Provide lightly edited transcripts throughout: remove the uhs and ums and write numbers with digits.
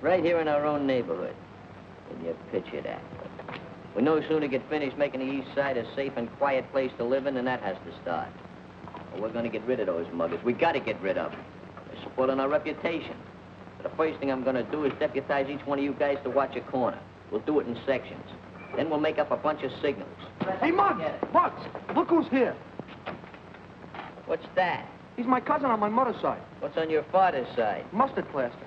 Right here in our own neighborhood. Can you picture that? We no sooner get finished making the east side a safe and quiet place to live in, than that has to start. Well, we're going to get rid of those muggers. We got to get rid of them. They're spoiling our reputation. So the first thing I'm going to do is deputize each one of you guys to watch a corner. We'll do it in sections. Then we'll make up a bunch of signals. Hey, Muggs! Muggs! Look who's here. What's that? He's my cousin on my mother's side. What's on your father's side? Mustard plaster.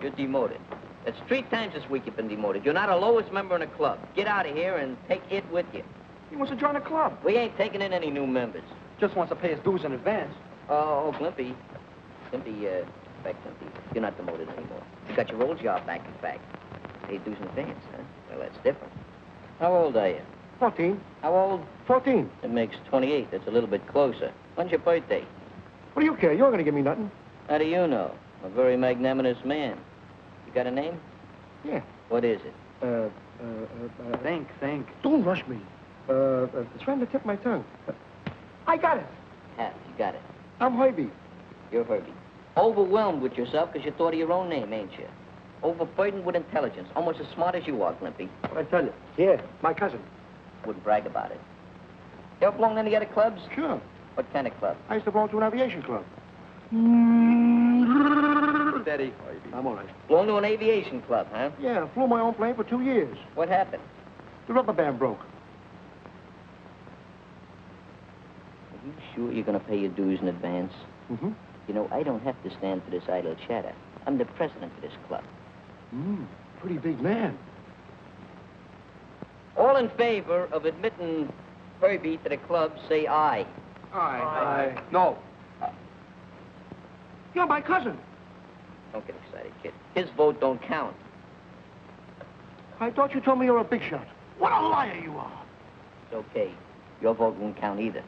You're demoted. That's 3 times this week you've been demoted. You're not a lowest member in the club. Get out of here and take it with you. He wants to join the club. We ain't taking in any new members. Just wants to pay his dues in advance. Oh, Glimpy. Glimpy, you're not demoted anymore. You got your old job back, in fact. Pay dues in advance, huh? Well, that's different. How old are you? 14. How old? 14. It makes 28. That's a little bit closer. When's your birthday? What do you care? You're going to give me nothing. How do you know? A very magnanimous man. You got a name? Yeah. What is it? Think. Don't rush me. It's trying to tip my tongue. I got it. Yeah, you got it. I'm Herby. You're Herby. Overwhelmed with yourself because you thought of your own name, ain't you? Overburdened with intelligence. Almost as smart as you are, Glimpy. What'd I tell you? Yeah, my cousin. Wouldn't brag about it. You ever belong to any other clubs? Sure. What kind of club? I used to belong to an aviation club. Steady. I'm all right. Belong to an aviation club, huh? Yeah, I flew my own plane for 2 years. What happened? The rubber band broke. Are you sure you're going to pay your dues in advance? Mm-hmm. You know, I don't have to stand for this idle chatter. I'm the president of this club. Pretty big man. All in favor of admitting Herby to the club, say aye. Aye. No. You're my cousin. Don't get excited, kid. His vote don't count. I thought you told me you're a big shot. What a liar you are. It's okay. Your vote won't count either.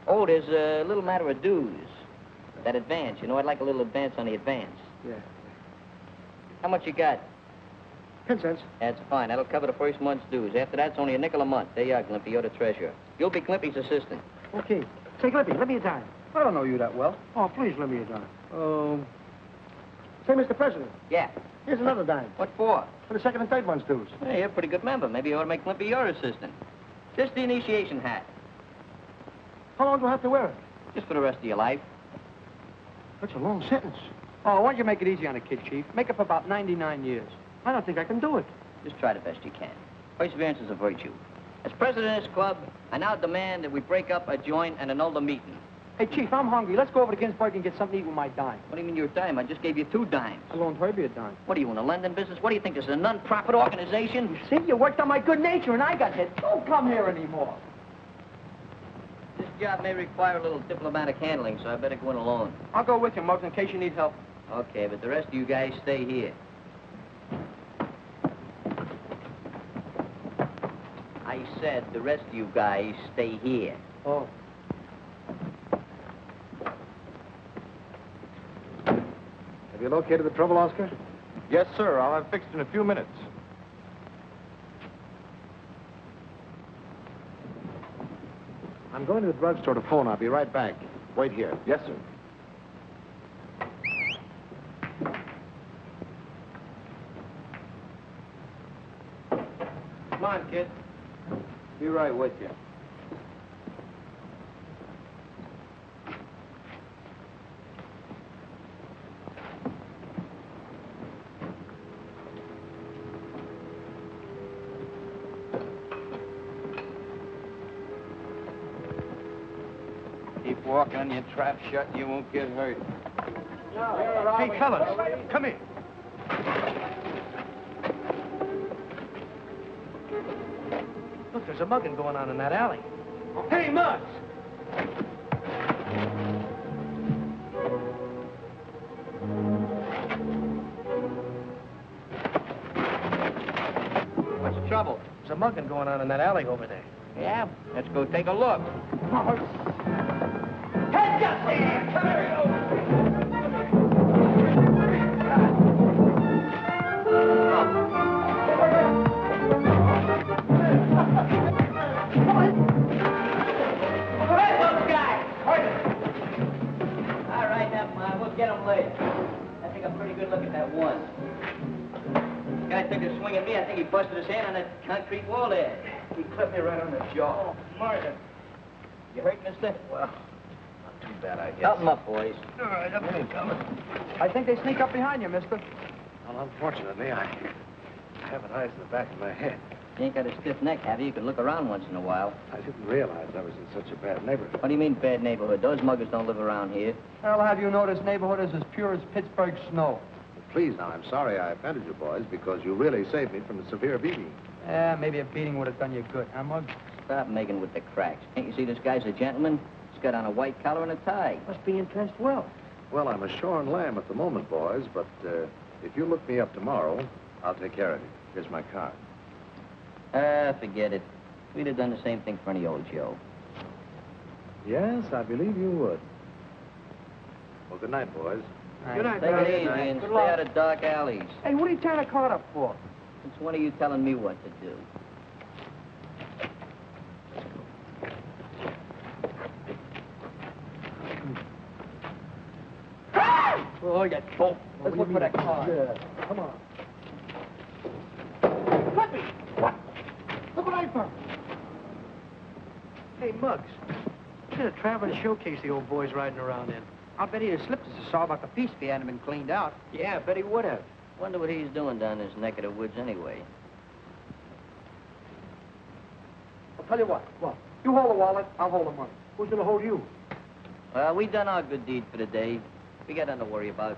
Oh, there's a little matter of dues. That advance. You know, I'd like a little advance on the advance. Yeah. How much you got? 10 cents. That's fine. That'll cover the first month's dues. After that, it's only a nickel a month. There you are, Glimpy. You're the treasurer. You'll be Glimpy's assistant. Okay. Say, Glimpy, let me a dime. I don't know you that well. Oh, please let me a dime. Say, Mr. President. Yeah. Here's another dime. What for? For the second and third month's dues. Hey, you're a pretty good member. Maybe you ought to make Glimpy your assistant. Just the initiation hat. How long do I have to wear it? Just for the rest of your life. That's a long sentence. Oh, why don't you make it easy on the kid, Chief? Make it for about 99 years. I don't think I can do it. Just try the best you can. Perseverance is a virtue. As president of this club, I now demand that we break up, adjourn, and annul the meeting. Hey, Chief, I'm hungry. Let's go over to Ginsburg and get something to eat with my dime. What do you mean your dime? I just gave you 2 dimes. I loaned Herby a dime. What are you, in the lending business? What do you think, this is a non-profit organization? You see, you worked on my good nature and I got hit. Don't come here anymore. This job may require a little diplomatic handling, so I better go in alone. I'll go with you, Muggs, in case you need help. Okay, but the rest of you guys stay here. I said the rest of you guys stay here. Oh. Have you located the trouble, Oscar? Yes, sir. I'll have fixed in a few minutes. I'm going to the drugstore to phone. I'll be right back. Wait here. Yes, sir. Come on, kid. Be right with you. Keep walking on your trap shut and you won't get hurt. Hey, fellas, come here. Look, there's a mugging going on in that alley. Hey, Muggs! What's the trouble? There's a mugging going on in that alley over there. Yeah? Let's go take a look. Head just here! Come here, you! All right, never mind. We'll get him later. I think a pretty good look at that one. The guy took a swing at me. I think he busted his hand on that concrete wall there. He clipped me right on the jaw. Oh, murder. You hurt, mister? Well, not too bad, I guess. Help him up, boys. All right, up in coming. I think they sneak up behind you, mister. Well, unfortunately, I haven't eyes in the back of my head. You ain't got a stiff neck, have you? You can look around once in a while. I didn't realize I was in such a bad neighborhood. What do you mean, bad neighborhood? Those muggers don't live around here. I'll have you know this neighborhood is as pure as Pittsburgh snow. Please, now, I'm sorry I offended you boys because you really saved me from a severe beating. Yeah, maybe a beating would have done you good, huh, Muggs? Stop making with the cracks. Can't you see this guy's a gentleman? He's got on a white collar and a tie. Must be entrenched well. Well, I'm a shorn lamb at the moment, boys, but if you look me up tomorrow, I'll take care of you. Here's my card. Forget it. We'd have done the same thing for any old Joe. Yes, I believe you would. Well, good night, boys. Good night, Take buddy. it easy and Good stay luck. out of dark alleys. Hey, what are you tying a card up for? It's one of you telling me what to do. Oh, you dope. Let's look for that card. Yeah, come on. Let me! What? Look what I found. Hey, Muggs. Look at a traveling showcase the old boy's riding around in. I'll bet he'd have slipped us a sawbuck apiece if he hadn't been cleaned out. Yeah, I bet he would have. Wonder what he's doing down this neck of the woods anyway. I'll tell you what. What? You hold the wallet, I'll hold the money. Who's gonna hold you? Well, we done our good deed for the day. We got nothing to worry about.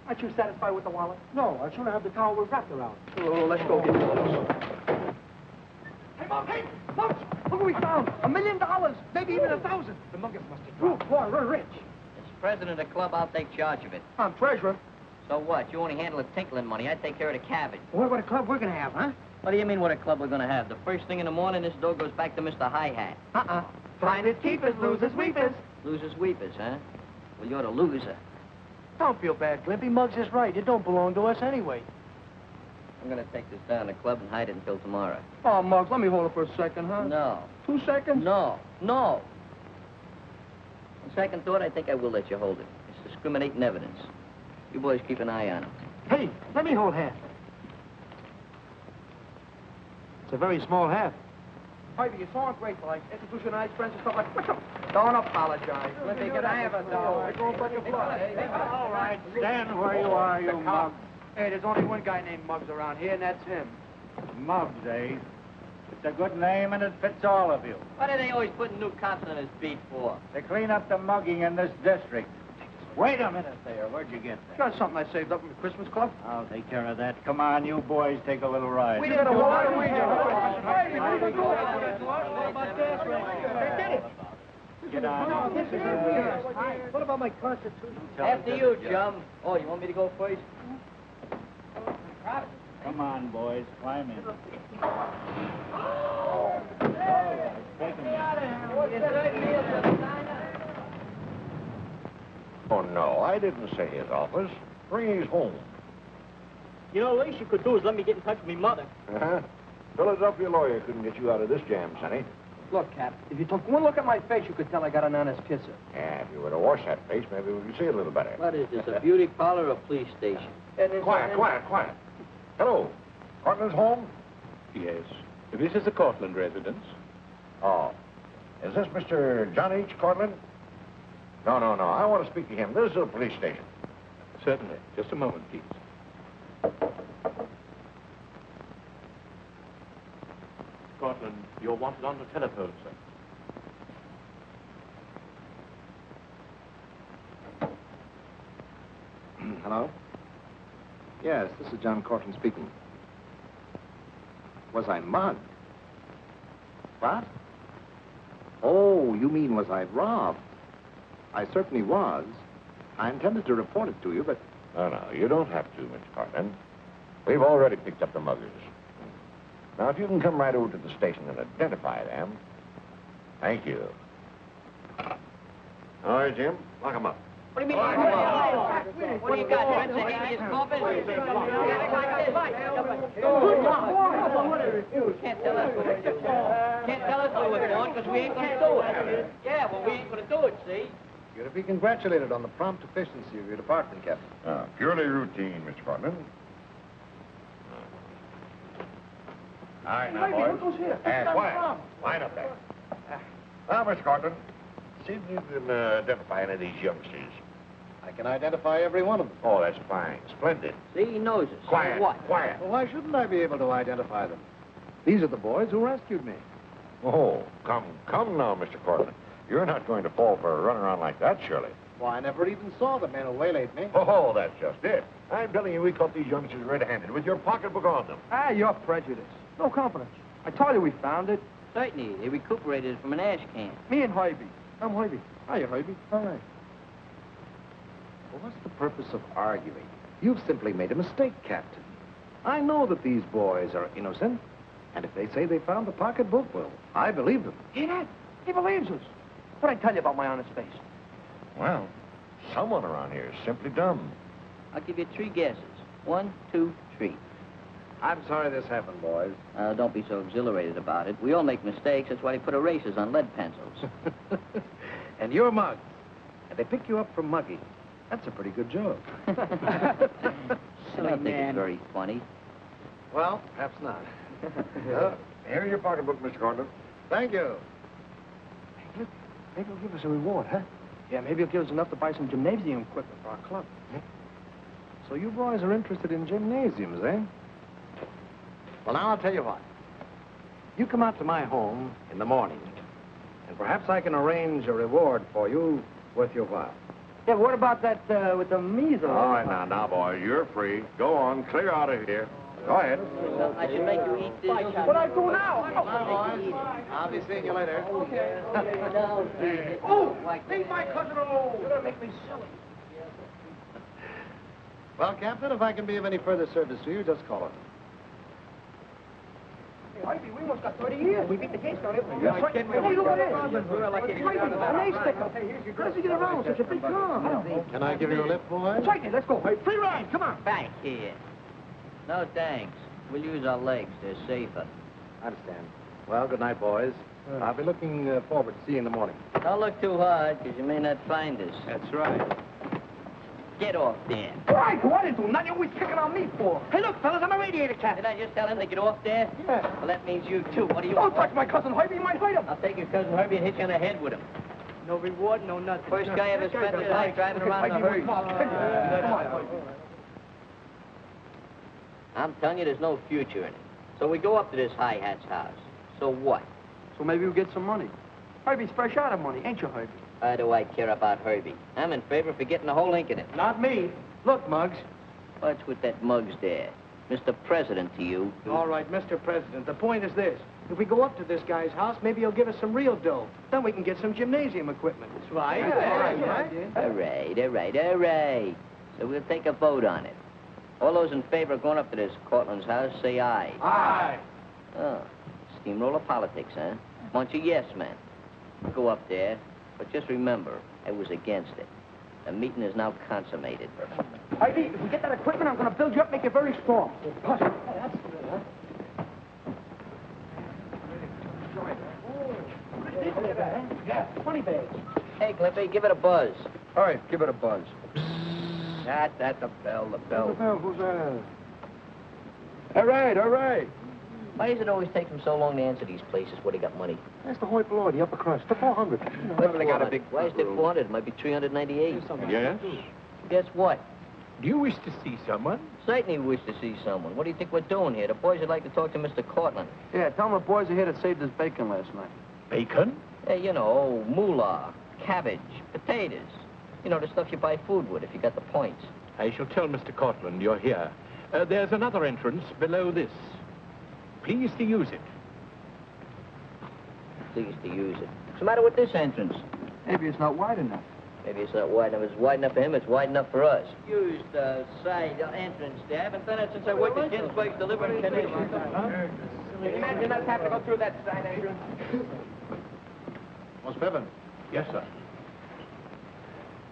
Aren't you satisfied with the wallet? No, I'd sooner have the towel we're wrapped around. Oh, let's go get close. Hey, Mom, hey! Mom, look what we found. $1 million, maybe even 1,000. The muggers must have dropped. Boy, we're rich. As president of the club, I'll take charge of it. I'm treasurer. So what? You only handle the tinkling money. I take care of the cabbage. What a club we're gonna have, huh? What do you mean what a club we're gonna have? The first thing in the morning, this dough goes back to Mr. Hi-Hat. Finders, keepers, losers, weepers. Losers, weepers, huh? Well, you're the loser. Don't feel bad, Glimpy. Muggs is right. It don't belong to us anyway. I'm gonna take this down to the club and hide it until tomorrow. Oh, Muggs, let me hold it for a second, huh? No. 2 seconds? No. On second thought, I think I will let you hold it. It's discriminating evidence. You boys keep an eye on him. Hey, let me hold half. It's a very small half. Herby, you're so ungrateful. I introduce you to nice friends and stuff like that. Don't apologize. Let me get out of it, though. All right, stand where you are, you Muggs. Hey, there's only one guy named Muggs around here, and that's him. Muggs, eh? It's a good name, and it fits all of you. What are they always putting new cops on his beat for? To clean up the mugging in this district. Wait a minute there. Where'd you get that? Got something I saved up from the Christmas club. I'll take care of that. Come on, you boys, take a little ride. We didn't do it. We Get on. What about my constitution? After you, chum. Oh, you want me to go first? Come on, boys, climb in. All right, take him in. Oh, no, I didn't say his office. Bring his home. You know, the least you could do is let me get in touch with me mother. Uh-huh. Philadelphia lawyer couldn't get you out of this jam, Sonny. Look, Cap, if you took one look at my face, you could tell I got an honest kisser. Yeah, if you were to wash that face, maybe we could see a little better. What is this, a beauty parlor or a police station? Quiet. Hello. Cortland's home? Yes. This is the Cortland residence. Oh. Is this Mr. John H. Cortland? No. I want to speak to him. This is a police station. Certainly. Just a moment, please. Cortland, you're wanted on the telephone, sir. Hello? Yes, this is John Cortland speaking. Was I mugged? What? Oh, you mean was I robbed? I certainly was. I intended to report it to you, but... No, you don't have to, Mr. Cortland. We've already picked up the muggers. Now, if you can come right over to the station and identify them. Thank you. All right, Jim, lock them up. What do you mean? What do you got, Fred? Taking his coffin? Can't tell us what we're doing. Can't tell us what we're doing because we ain't going to do it. Yeah, well, we ain't going to do it, see? You're to be congratulated on the prompt efficiency of your department, Captain. Purely routine, Mr. Cortland. All right, now, boys. Quiet. Line up there. Now, Mr. Cortland, see if you can identify any of these youngsters. I can identify every one of them. Oh, that's fine. Splendid. See, he knows us. Quiet. So what? Quiet. Well, why shouldn't I be able to identify them? These are the boys who rescued me. Oh, come now, Mr. Cortland. You're not going to fall for a runaround like that, surely. Well, I never even saw the men who waylaid me. Oh, that's just it. I'm telling you, we caught these youngsters red-handed with your pocketbook on them. Ah, you're prejudiced. No confidence. I told you we found it. Certainly. They recuperated it from an ash can. Me and Herby. I'm Herby. Hiya, Herby. All right. Well, what's the purpose of arguing? You've simply made a mistake, Captain. I know that these boys are innocent. And if they say they found the pocketbook, well, I believe them. Hear that? He believes us. What'd I tell you about my honest face? Well, someone around here is simply dumb. I'll give you 3 guesses. 1, 2, 3. I'm sorry this happened, boys. Don't be so exhilarated about it. We all make mistakes. That's why they put erasers on lead pencils. And you're mugged. And they pick you up for mugging. That's a pretty good joke. I don't think it's very funny. Well, perhaps not. Here's your pocketbook, Mr. Cortland. Thank you. Maybe he'll give us a reward, huh? Yeah, maybe he'll give us enough to buy some gymnasium equipment for our club. So you boys are interested in gymnasiums, eh? Well, now I'll tell you what. You come out to my home in the morning, and perhaps I can arrange a reward for you worth your while. Yeah, what about that with the measles? All right, now, boys, you're free. Go on, clear out of here. Go ahead. I should make you eat this. What do I do now? I'll be seeing you later. Oh, leave my cousin alone. You're gonna make me silly. Well, Captain, if I can be of any further service to you, just call it. Hey, Herby, we almost got 30 years. We beat the case down here. Yes, I can't Hey, look at this. An ace sticker. How does he get around such a big car? Can I give you a lift, boys? Certainly, let's go. Hey, free ride, come on. Back here. No, thanks. We'll use our legs. They're safer. I understand. Well, good night, boys. I'll be looking forward to seeing you in the morning. Don't look too hard, because you may not find us. That's right. Get off there. Why? I didn't do nothing. You're always picking on me for. Hey, look, fellas, I'm a radiator cat. Did I just tell him to get off there? Yeah. Well, that means you, too. What do you Don't want? touch my cousin Herby. You might hurt him. I'll take your cousin Herby and hit you on the head with him. No reward, no nothing. First guy ever spent his life driving around the herd. Come on. I'm telling you, there's no future in it. So we go up to this high hat's house. So what? So maybe we'll get some money. Herby's fresh out of money, ain't you, Herby? Why do I care about Herby? I'm in favor for getting the whole ink in it. Not me. Look, Muggs. What's with that Muggs there? Mr. President to you. All right, Mr. President, the point is this. If we go up to this guy's house, maybe he'll give us some real dough. Then we can get some gymnasium equipment. That's right. All right. So we'll take a vote on it. All those in favor of going up to this Cortland's house, say aye. Aye. Oh, steamroller politics, huh? Bunch of yes men. Go up there, but just remember, I was against it. The meeting is now consummated. Herby, if we get that equipment, I'm going to build you up, make you very strong. Hush. That's good, huh? Yeah, 20 bags. Hey, Clippy, give it a buzz. All right, give it a buzz. That's the bell. Who's that? All right. Why does it always take them so long to answer these places where they got money? That's the hoi polloi, the upper crust, the 400. What's they got a big... Why is it 400? It might be 398. Yes? Guess what? Do you wish to see someone? Certainly we wish to see someone. What do you think we're doing here? The boys would like to talk to Mr. Cortland. Yeah, tell him the boys are here that saved us bacon last night. Bacon? Hey, you know, moolah, cabbage, potatoes. You know, the stuff you buy food with if you got the points. I shall tell Mr. Cortland you're here. There's another entrance below this. Please to use it. Please to use it. What's the matter with this entrance? Maybe it's not wide enough. Maybe it's not wide enough. It's wide enough for him. It's wide enough for us. Use the side entrance. They haven't done it since I worked at Ginsberg's delivering conditions. Imagine us having to go through that side entrance. Miss Bevan, Yes, sir.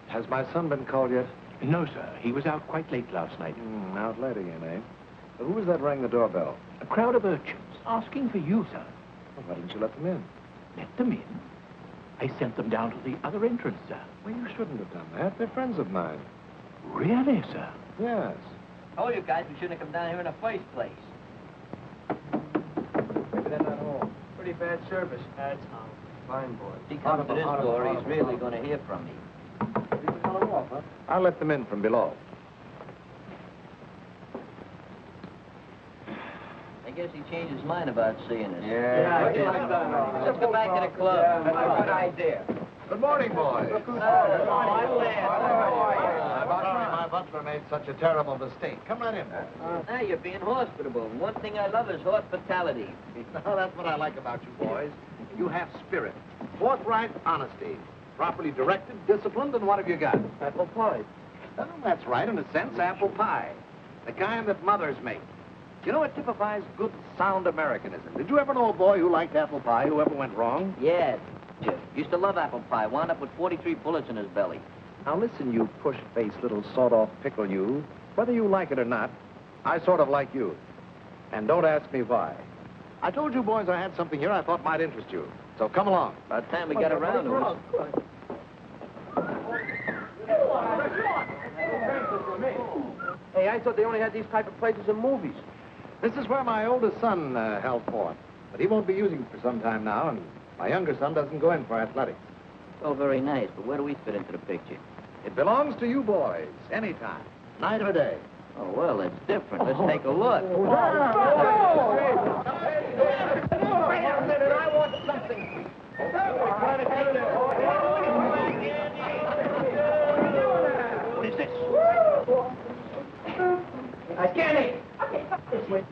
has my son been called yet? No, sir. He was out quite late last night. Out late again, eh? But who was that rang the doorbell? A crowd of urchins asking for you, sir. Well, why didn't you let them in? Let them in. I sent them down to the other entrance, sir. Well, you shouldn't have done that. They're friends of mine. Really, sir? Yes. I told you guys we shouldn't have come down here in the first place. Maybe they're not home. Pretty bad service. That's how. Fine boy. If he comes to this door, he's really going to hear from me. I'll let them in from below. I guess he changed his mind about seeing us. Yeah. Let's go back to the club. Yeah, that's a good idea. Good morning, boys. My butler made such a terrible mistake. Come right in. Now you're being hospitable. And one thing I love is hospitality. No, that's what I like about you boys. You have spirit, forthright honesty, properly directed, disciplined, and what have you got? Apple pie. Well, that's right, in a sense, apple pie. The kind that mothers make. You know, it typifies good, sound Americanism. Did you ever know a boy who liked apple pie who ever went wrong? Yeah, used to love apple pie. Wound up with 43 bullets in his belly. Now listen, you push-faced little sawed-off pickle, you. Whether you like it or not, I sort of like you. And don't ask me why. I told you boys I had something here I thought might interest you. So come along. By the time we got around to it. Hey, I thought they only had these type of places in movies. This is where my oldest son held forth. But he won't be using it for some time now, and my younger son doesn't go in for athletics. Oh, very nice, but where do we fit into the picture? It belongs to you boys, anytime, night or day. Oh, well, that's different. Let's take a look. Wait a minute, I want something. What is this? Kenny!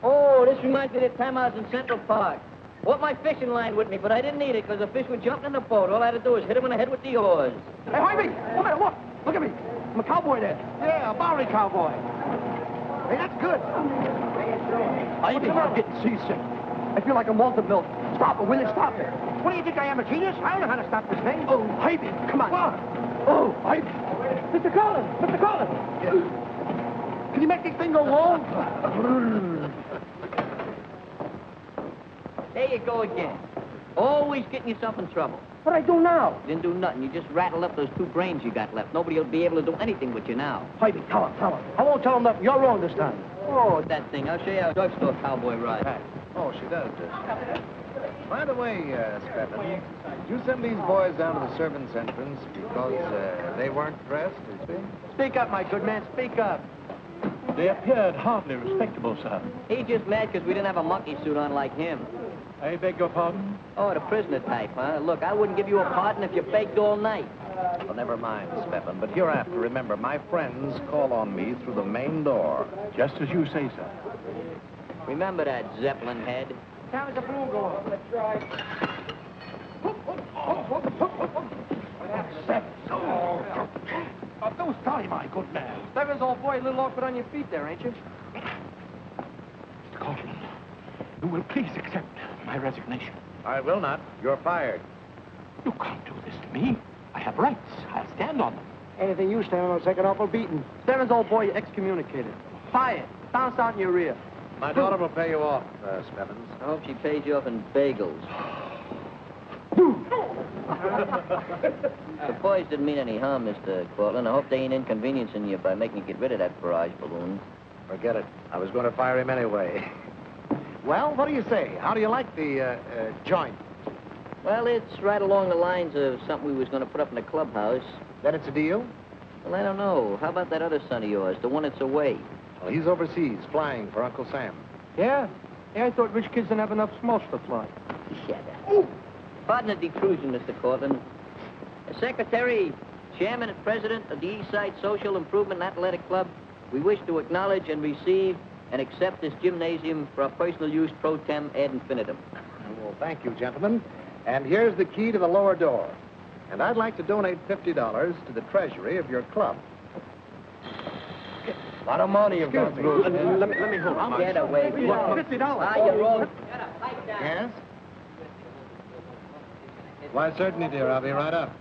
Oh, this reminds me of the time I was in Central Park. Brought my fishing line with me, but I didn't need it because the fish were jumping in the boat. All I had to do was hit him in the head with the oars. Hey, Herby! Look! Look at me! I'm a cowboy there. Yeah, a Bowery cowboy. Hey, that's good. I'm getting seasick. I feel like I'm Walter Milk. Stop it, will you? Stop it. What do you think I am, a genius? I don't know how to stop this thing. Oh, Herby, come on. Oh, Herby. Mr. Collins! Mr. Collins! Yes. Can you make this thing go long? There you go again. Always getting yourself in trouble. What do I do now? You didn't do nothing. You just rattled up those 2 brains you got left. Nobody will be able to do anything with you now. Herby, tell him. I won't tell him nothing. You're wrong this time. Oh, that thing. I'll show you how a drugstore cowboy rides. Oh, she does. By the way, Speppin, did you send these boys down to the servants' entrance because they weren't dressed, you see? Speak up, my good man. Speak up. They appeared hardly respectable, sir. He's just mad because we didn't have a monkey suit on like him. I beg your pardon? Oh, the prisoner type, huh? Look, I wouldn't give you a pardon if you begged all night. Well, never mind, Speppin, but hereafter, remember, my friends call on me through the main door. Just as you say, sir. Remember that Zeppelin head? How does the blue go on? Let's try. Those sorry, my good man. Stebbins, old boy, a little awkward on your feet there, ain't you? Mr. Cortland, you will please accept my resignation. I will not. You're fired. You can't do this to me. I have rights. I'll stand on them. Anything you stand on will take an awful beating. Stebbins, old boy, you're excommunicated. Fired. Bounce out in your rear. My daughter will pay you off, Speppins. I hope she pays you off in bagels. The boys didn't mean any harm, Mr. Cortland. I hope they ain't inconveniencing you by making you get rid of that barrage balloon. Forget it. I was going to fire him anyway. Well, what do you say? How do you like the joint? Well, it's right along the lines of something we was going to put up in the clubhouse. Then it's a deal? Well, I don't know. How about that other son of yours, the one that's away? Well, he's overseas, flying for Uncle Sam. Yeah? Yeah, I thought rich kids didn't have enough smokes to fly. Shut up. Pardon the detrusion, Mr. Cortland. The secretary, chairman and president of the East Side Social Improvement and Athletic Club, We wish to acknowledge and receive and accept this gymnasium for our personal use pro tem ad infinitum. Well, thank you, gentlemen. And here's the key to the lower door. And I'd like to donate $50 to the treasury of your club. A lot of money you've got. Let me hold it. Get away. $50. Ah, you're all... Yes? Why, certainly, dear. I'll be right up.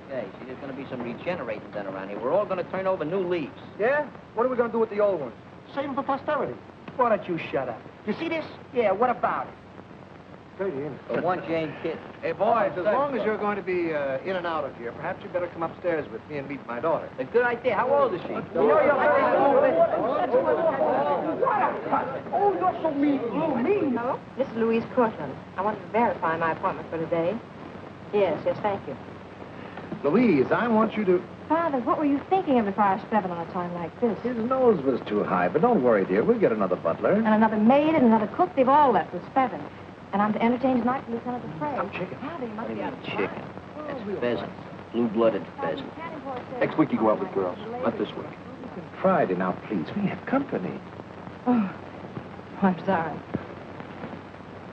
Okay, see, there's going to be some regenerating done around here. We're all going to turn over new leaves. Yeah? What are we going to do with the old ones? Save them for posterity. Why don't you shut up? You see this? Yeah, what about it? Dirty, isn't it? For one Jane kid. Hey, boys, as long as you're going to be in and out of here, perhaps you'd better come upstairs with me and meet my daughter. A good idea. How old is she? You know you're Oh, you're so mean. Oh, mean. Hello? This is Louise Cortland. I wanted to verify my appointment for today. Yes, thank you. Louise, I want you to... Father, what were you thinking of before I stepped on a time like this? His nose was too high, but don't worry, dear. We'll get another butler. And another maid and another cook. They've all left with Spevin. And I'm to entertain tonight for Lieutenant Dupre. Some chicken. Father, you must be out of Chicken. That's pheasant. Blue-blooded pheasant. Next week you go out with girls. Not this week. Friday, now, please. We have company. Oh, I'm sorry.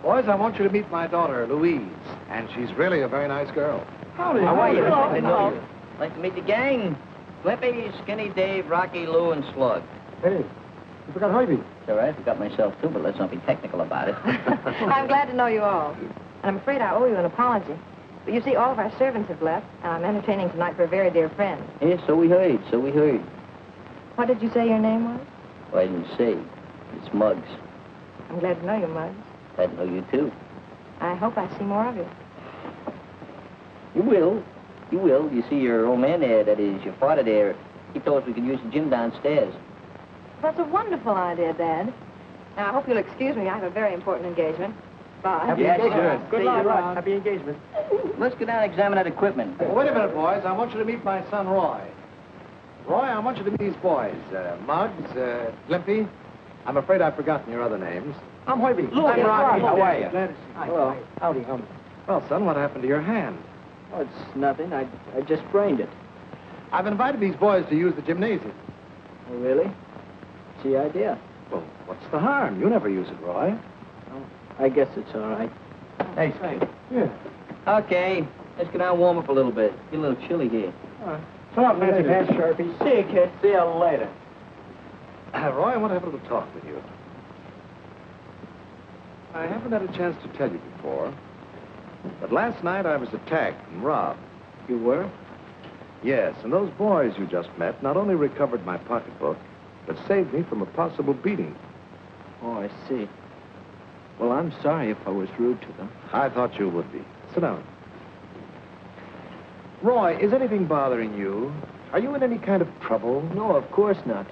Boys, I want you to meet my daughter, Louise. And she's really a very nice girl. How are you? Nice to know you. Nice to meet the gang. Lippy, Skinny Dave, Rocky, Lou, and Slug. Hey, you forgot Herby. It's all right. I forgot myself, too, but let's not be technical about it. I'm glad to know you all. And I'm afraid I owe you an apology. But you see, all of our servants have left, and I'm entertaining tonight for a very dear friend. Yeah, so we heard. What did you say your name was? Well, I didn't say. It's Muggs. I'm glad to know you, Muggs. Glad to know you, too. I hope I see more of you. You will. You will. You see, your old man there, that is, your father there, he told us we could use the gym downstairs. That's a wonderful idea, Dad. Now, I hope you'll excuse me. I have a very important engagement. Bye. Happy engagement. Good luck, Rob. Happy engagement. Let's go down and examine that equipment. Well, wait a minute, boys. I want you to meet my son, Roy. Roy, I want you to meet these boys. Muggs, Limpy. I'm afraid I've forgotten your other names. I'm Herby. I'm Rocky. How are you? Glad to see you. Hello. Howdy, Well, son, what happened to your hand? Oh, it's nothing. I just sprained it. I've invited these boys to use the gymnasium. Oh, really? What's the idea? Well, what's the harm? You never use it, Roy. Oh, I guess it's all right. Thanks, kid. Yeah. Okay. Let's go down and warm up a little bit. Get a little chilly here. So long, Fancy Pants. Sharpie. See you, kid. See you later. Roy, I want to have a little talk with you. I haven't had a chance to tell you before, but last night I was attacked and robbed. You were? Yes, and those boys you just met not only recovered my pocketbook, but saved me from a possible beating. Oh, I see. Well, I'm sorry if I was rude to them. I thought you would be. Sit down. Roy, is anything bothering you? Are you in any kind of trouble? No, of course not.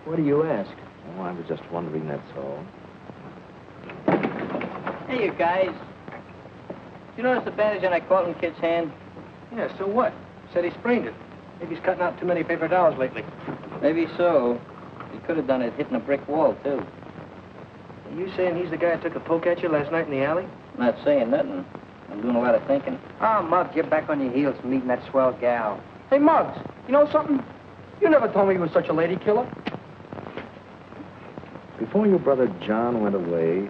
What do you ask? Oh, I was just wondering, that's all. Hey, you guys. Did you notice the bandage on that Cortland kid's hand? Yeah, so what? Said he sprained it. Maybe he's cutting out too many paper dolls lately. Maybe so. He could have done it hitting a brick wall, too. Are you saying he's the guy who took a poke at you last night in the alley? Not saying nothing. I'm doing a lot of thinking. Oh, Muggs, you're back on your heels meeting that swell gal. Hey, Muggs, you know something? You never told me you were such a lady killer. Before your brother John went away,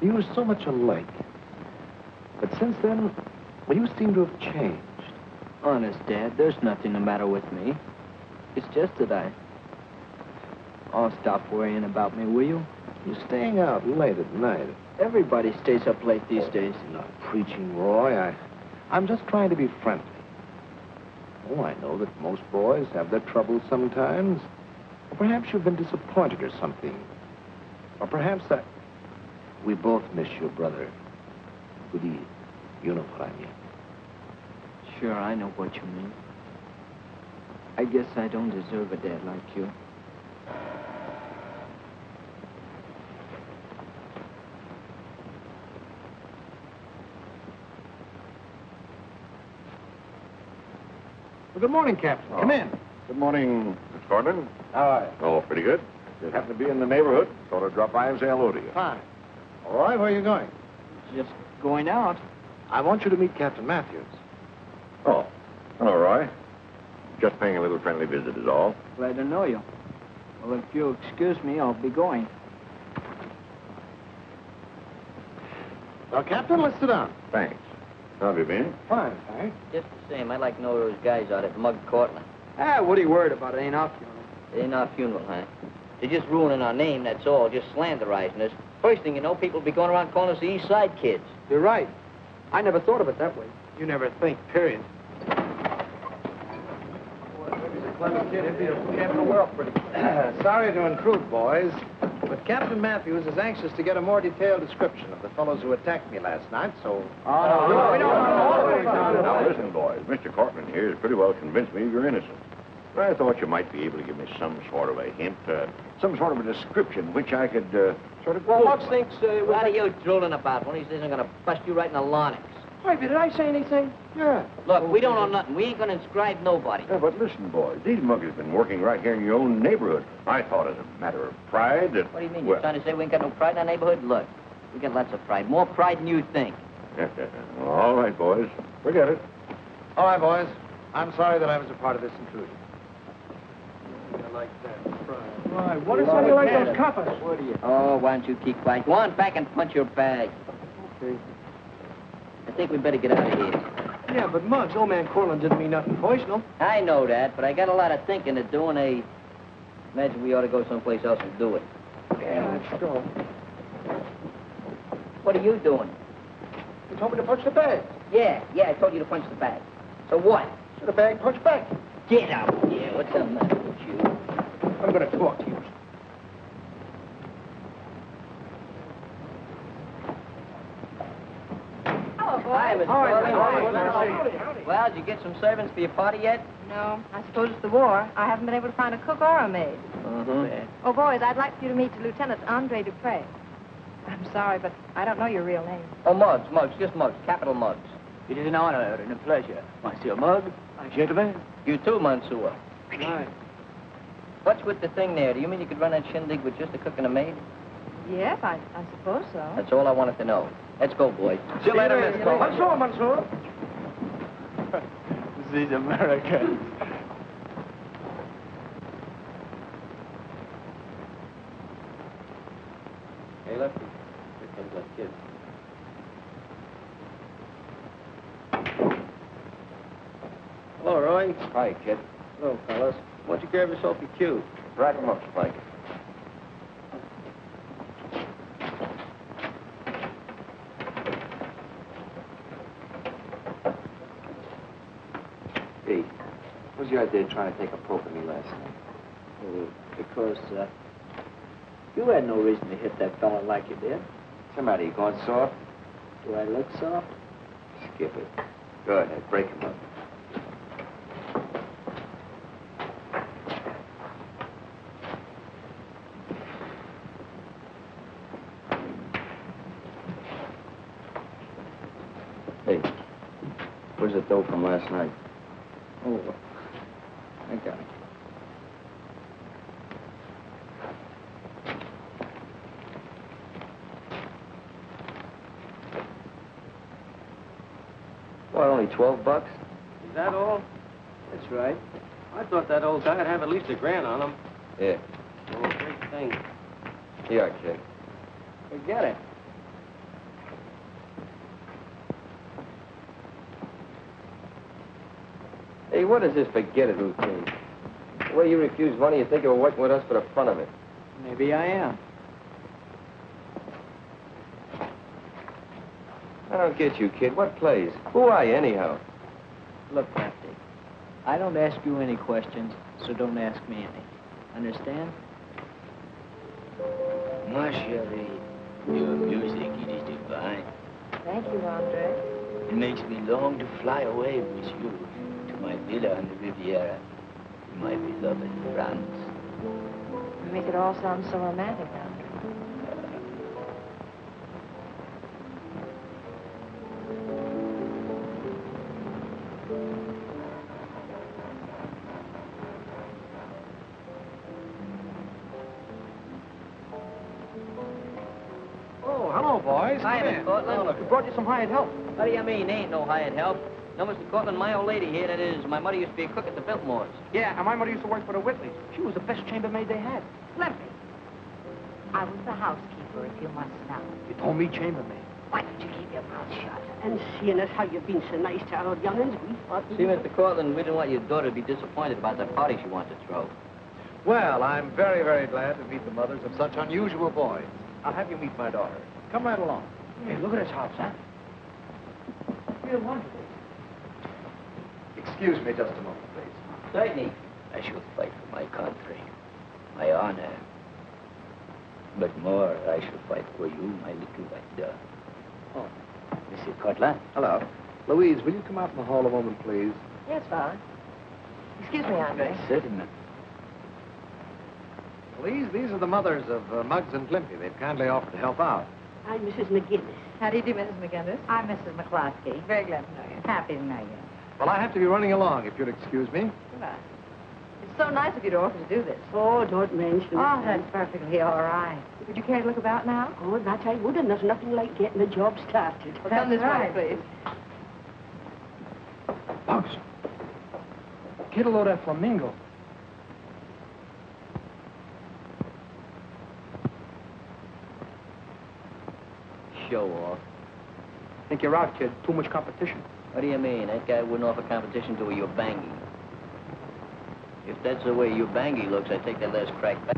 you were so much alike. But since then, well, you seem to have changed. Honest, Dad, there's nothing the matter with me. It's just that Oh, stop worrying about me, will you? You're staying out late at night. Everybody stays up late these days. Not preaching, Roy. I'm just trying to be friendly. Oh, I know that most boys have their troubles sometimes. Or perhaps you've been disappointed or something. Or perhaps we both miss your brother. Goody, you know what I mean. Sure, I know what you mean. I guess I don't deserve a dad like you. Well, good morning, Captain. Come in. Good morning, Mr. Cortland. How are you? Oh, pretty good. Just happen to be in the neighborhood. Thought I'd drop by and say hello to you. Fine. All right, where are you going? Just going out. I want you to meet Captain Matthews. Oh, hello, Roy. Just paying a little friendly visit is all. Glad to know you. Well, if you'll excuse me, I'll be going. Well, Captain, let's sit down. Thanks. How have you been? Fine, thanks. Just the same, I'd like to know those guys out at Mug Cortland. Ah, what are you worried about? It ain't our funeral. It ain't our funeral, huh? They're just ruining our name, that's all, just slanderizing us. First thing you know, people will be going around calling us the East Side kids. You're right. I never thought of it that way. You never think, period. Sorry to intrude, boys, but Captain Matthews is anxious to get a more detailed description of the fellows who attacked me last night, so... Now, listen, boys. Mr. Cortland here has pretty well convinced me of your innocence. But I thought you might be able to give me some sort of a hint, some sort of a description which I could sort of... Well, Muggs thinks... What are you drooling about? One of these days I'm going to bust you right in the larynx. Harvey, did I say anything? Yeah. Look, we don't know nothing. We ain't going to inscribe nobody. Yeah, but listen, boys. These muggers have been working right here in your own neighborhood. I thought as a matter of pride that... What do you mean? Well, You're trying to say we ain't got no pride in our neighborhood? Look, we got lots of pride. More pride than you think. Well, all right, boys. Forget it. All right, boys. I'm sorry that I was a part of this intrusion. Why, what is something like those coppers? What are you... Oh, why don't you keep quiet? Go on back and punch your bag. Okay. I think we better get out of here. Yeah, but Muggs, old man Cortland didn't mean nothing personal. I know that, but I got a lot of thinking to do, and I imagine we ought to go someplace else and do it. Yeah, let's go. What are you doing? You told me to punch the bag. Yeah, I told you to punch the bag. So what? So the bag punched back. Get out. Yeah, what's the matter with you? I'm going to talk to you. Hello, boys. Hi, Miss Howdy. Corley. Well, did you get some servants for your party yet? No, I suppose it's the war. I haven't been able to find a cook or a maid. Mm-hmm. Oh, boys, I'd like for you to meet Lieutenant Andre Dupre. I'm sorry, but I don't know your real name. Oh, Muggs, just Muggs, capital Muggs. It is an honor and a pleasure. Monsieur Muggs, gentlemen. You too, Mansour. Right. What's with the thing there? Do you mean you could run that shindig with just a cook and a maid? Yes, I suppose so. That's all I wanted to know. Let's go, boys. See you later, Miss Cole. Mansour. These Americans. Hey, Lefty. Here comes that kid. Hello, Roy. Hi, kid. Hello, fellas. Why don't you grab yourself a cue? Right him up, Spike. Hey, what's your idea of trying to take a poke at me last night? Because you had no reason to hit that fella like you did. Somebody, you going soft? Do I look soft? Skip it. Go ahead, break him up. Hey, where's the dough from last night? Oh, I got it. What, only $12? Is that all? That's right. I thought that old guy'd have at least $1,000 on him. Yeah. Oh, great thing. Here, kid. Forget it. Hey, what is this forget it routine? The way you refuse money, you think you were working with us for the fun of it. Maybe I am. I don't get you, kid. What plays? Who are you, anyhow? Look, Lefty, I don't ask you any questions, so don't ask me any. Understand? Ma chérie, your music, it is divine. Thank you, Andre. It makes me long to fly away with you to my villa on the Riviera, to my beloved France. You make it all sound so romantic, Andre. Oh, hello, boys. Hi, Come Miss in. Cortland. We brought you some hired help. What do you mean? Ain't no hired help. No, Mr. Cortland, my old lady here, that is, my mother used to be a cook at the Biltmores. Yeah, and my mother used to work for the Whitleys. She was the best chambermaid they had. Limpy. I was the housekeeper, if you must know. You told me chambermaid. Why don't you keep your mouth shut? And seeing as how you've been so nice to our young'uns, we thought... See, Mr. Cortland, we didn't want your daughter to be disappointed about that party she wanted to throw. Well, I'm very, very glad to meet the mothers of such unusual boys. I'll have you meet my daughter. Come right along. Hey, look at this house, huh? Real wonderful. Excuse me just a moment, please. Certainly. I shall fight for my country, my honor. But more, I shall fight for you, my little white dove. Oh, Mr. Cortland. Hello. Louise, will you come out in the hall a moment, please? Yes, Father. Excuse me, Andre. Certainly. Louise, these are the mothers of Muggs and Glimpy. They've kindly offered to help out. I'm Mrs. McGinnis. How do you do, Mrs. McGinnis? I'm Mrs. McCloskey. Very glad to know you. Happy to know you. Well, I have to be running along, if you'll excuse me. Goodbye. It's so nice of you to offer to do this. Oh, don't mention it. Oh, that's perfectly all right. Would you care to look about now? Oh, that I would, and there's nothing like getting the job started. Well, come this right. way, please. Bugs. Get a load of that flamingo. Show off. Think you're out, kid. Too much competition. What do you mean? That guy wouldn't offer competition to a Ubangi. If that's the way Ubangi looks, I take that last crack back.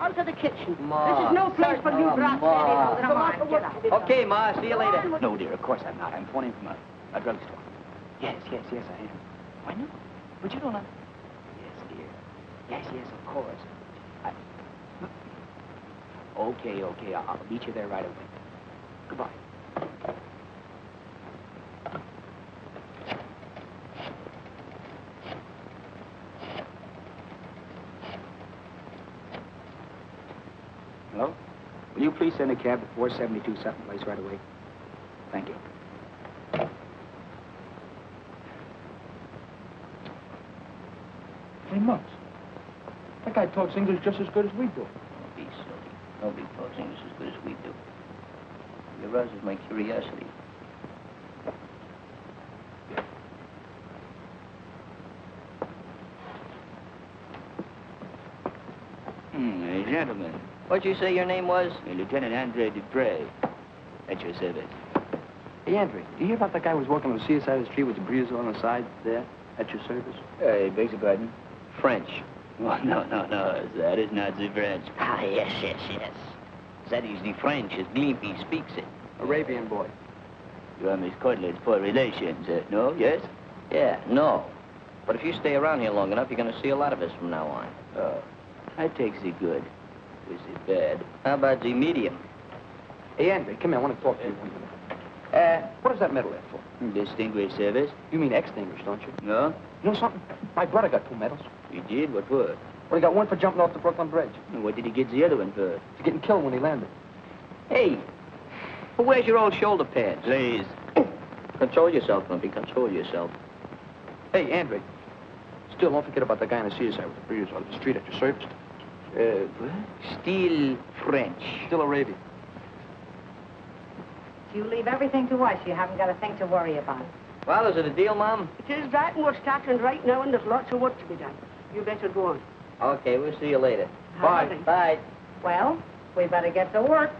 Out of the kitchen. Ma. This is no place for you brats. Ma. Come on, get out. Okay, Ma, see you later. No, dear, of course I'm not. I'm phoning from a drugstore. Yes, I am. Why, no. But you don't know. Yes, dear. Yes, of course. Okay. I'll meet you there right away. Goodbye. Hello? Will you please send a cab to 472 Sutton Place right away? Thank you. Hey, Muggs. That guy talks English just as good as we do. Don't be silly. Nobody talks English as good as we do. It arouses my curiosity. Gentlemen. What'd you say your name was? Lieutenant Andre Dupre. At your service. Hey, Andre, do you hear about that guy who was walking on the sea side of the street with the breeze on the side there? At your service? Hey, beg your pardon? French. Oh, no. That is not the French. Ah, yes. That is the French as Glimpy speaks it. Arabian boy. You are Miss Cortland's poor relations, no? Yes? Yeah, no. But if you stay around here long enough, you're going to see a lot of us from now on. Oh, I take the good with the bad. How about the medium? Hey, Andre, come here. I want to talk to you. What is that medal there for? Distinguished service. You mean extinguished, don't you? No? You know something? My brother got 2 medals. You did? What for? Well, he got one for jumping off the Brooklyn Bridge. And what did he get the other one for? For getting killed when he landed. Hey, well, where's your old shoulder pads? Please. Control yourself, Lumpy. Control yourself. Hey, Andre. Still, don't forget about the guy on the seaside with the breeze on the street at your service. Still French. Still Arabian. If you leave everything to us, you haven't got a thing to worry about. Well, is it a deal, Mom? It is that, and we're starting right now, and there's lots of work to be done. You better go on. Okay, we'll see you later. Bye. Bye. Well, we better get to work.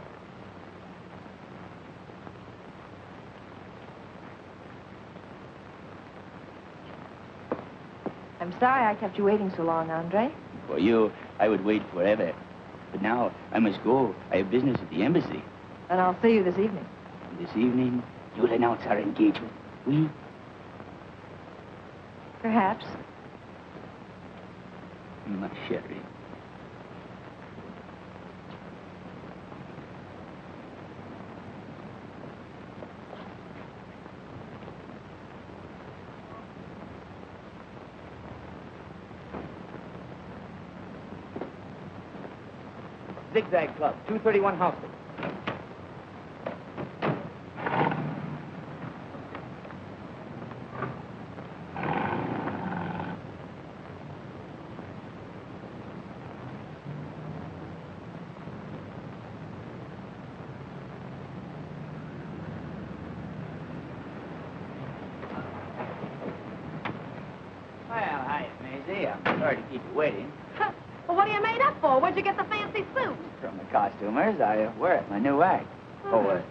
I'm sorry I kept you waiting so long, Andre. For you, I would wait forever. But now, I must go. I have business at the embassy. And I'll see you this evening. And this evening, you'll announce our engagement. Oui? Perhaps. Ma chérie. Zigzag Club, 231 Houston. Sorry to keep you waiting. Well, what are you made up for? Where'd you get the fancy suit? From the costumers, I wear it, my new act.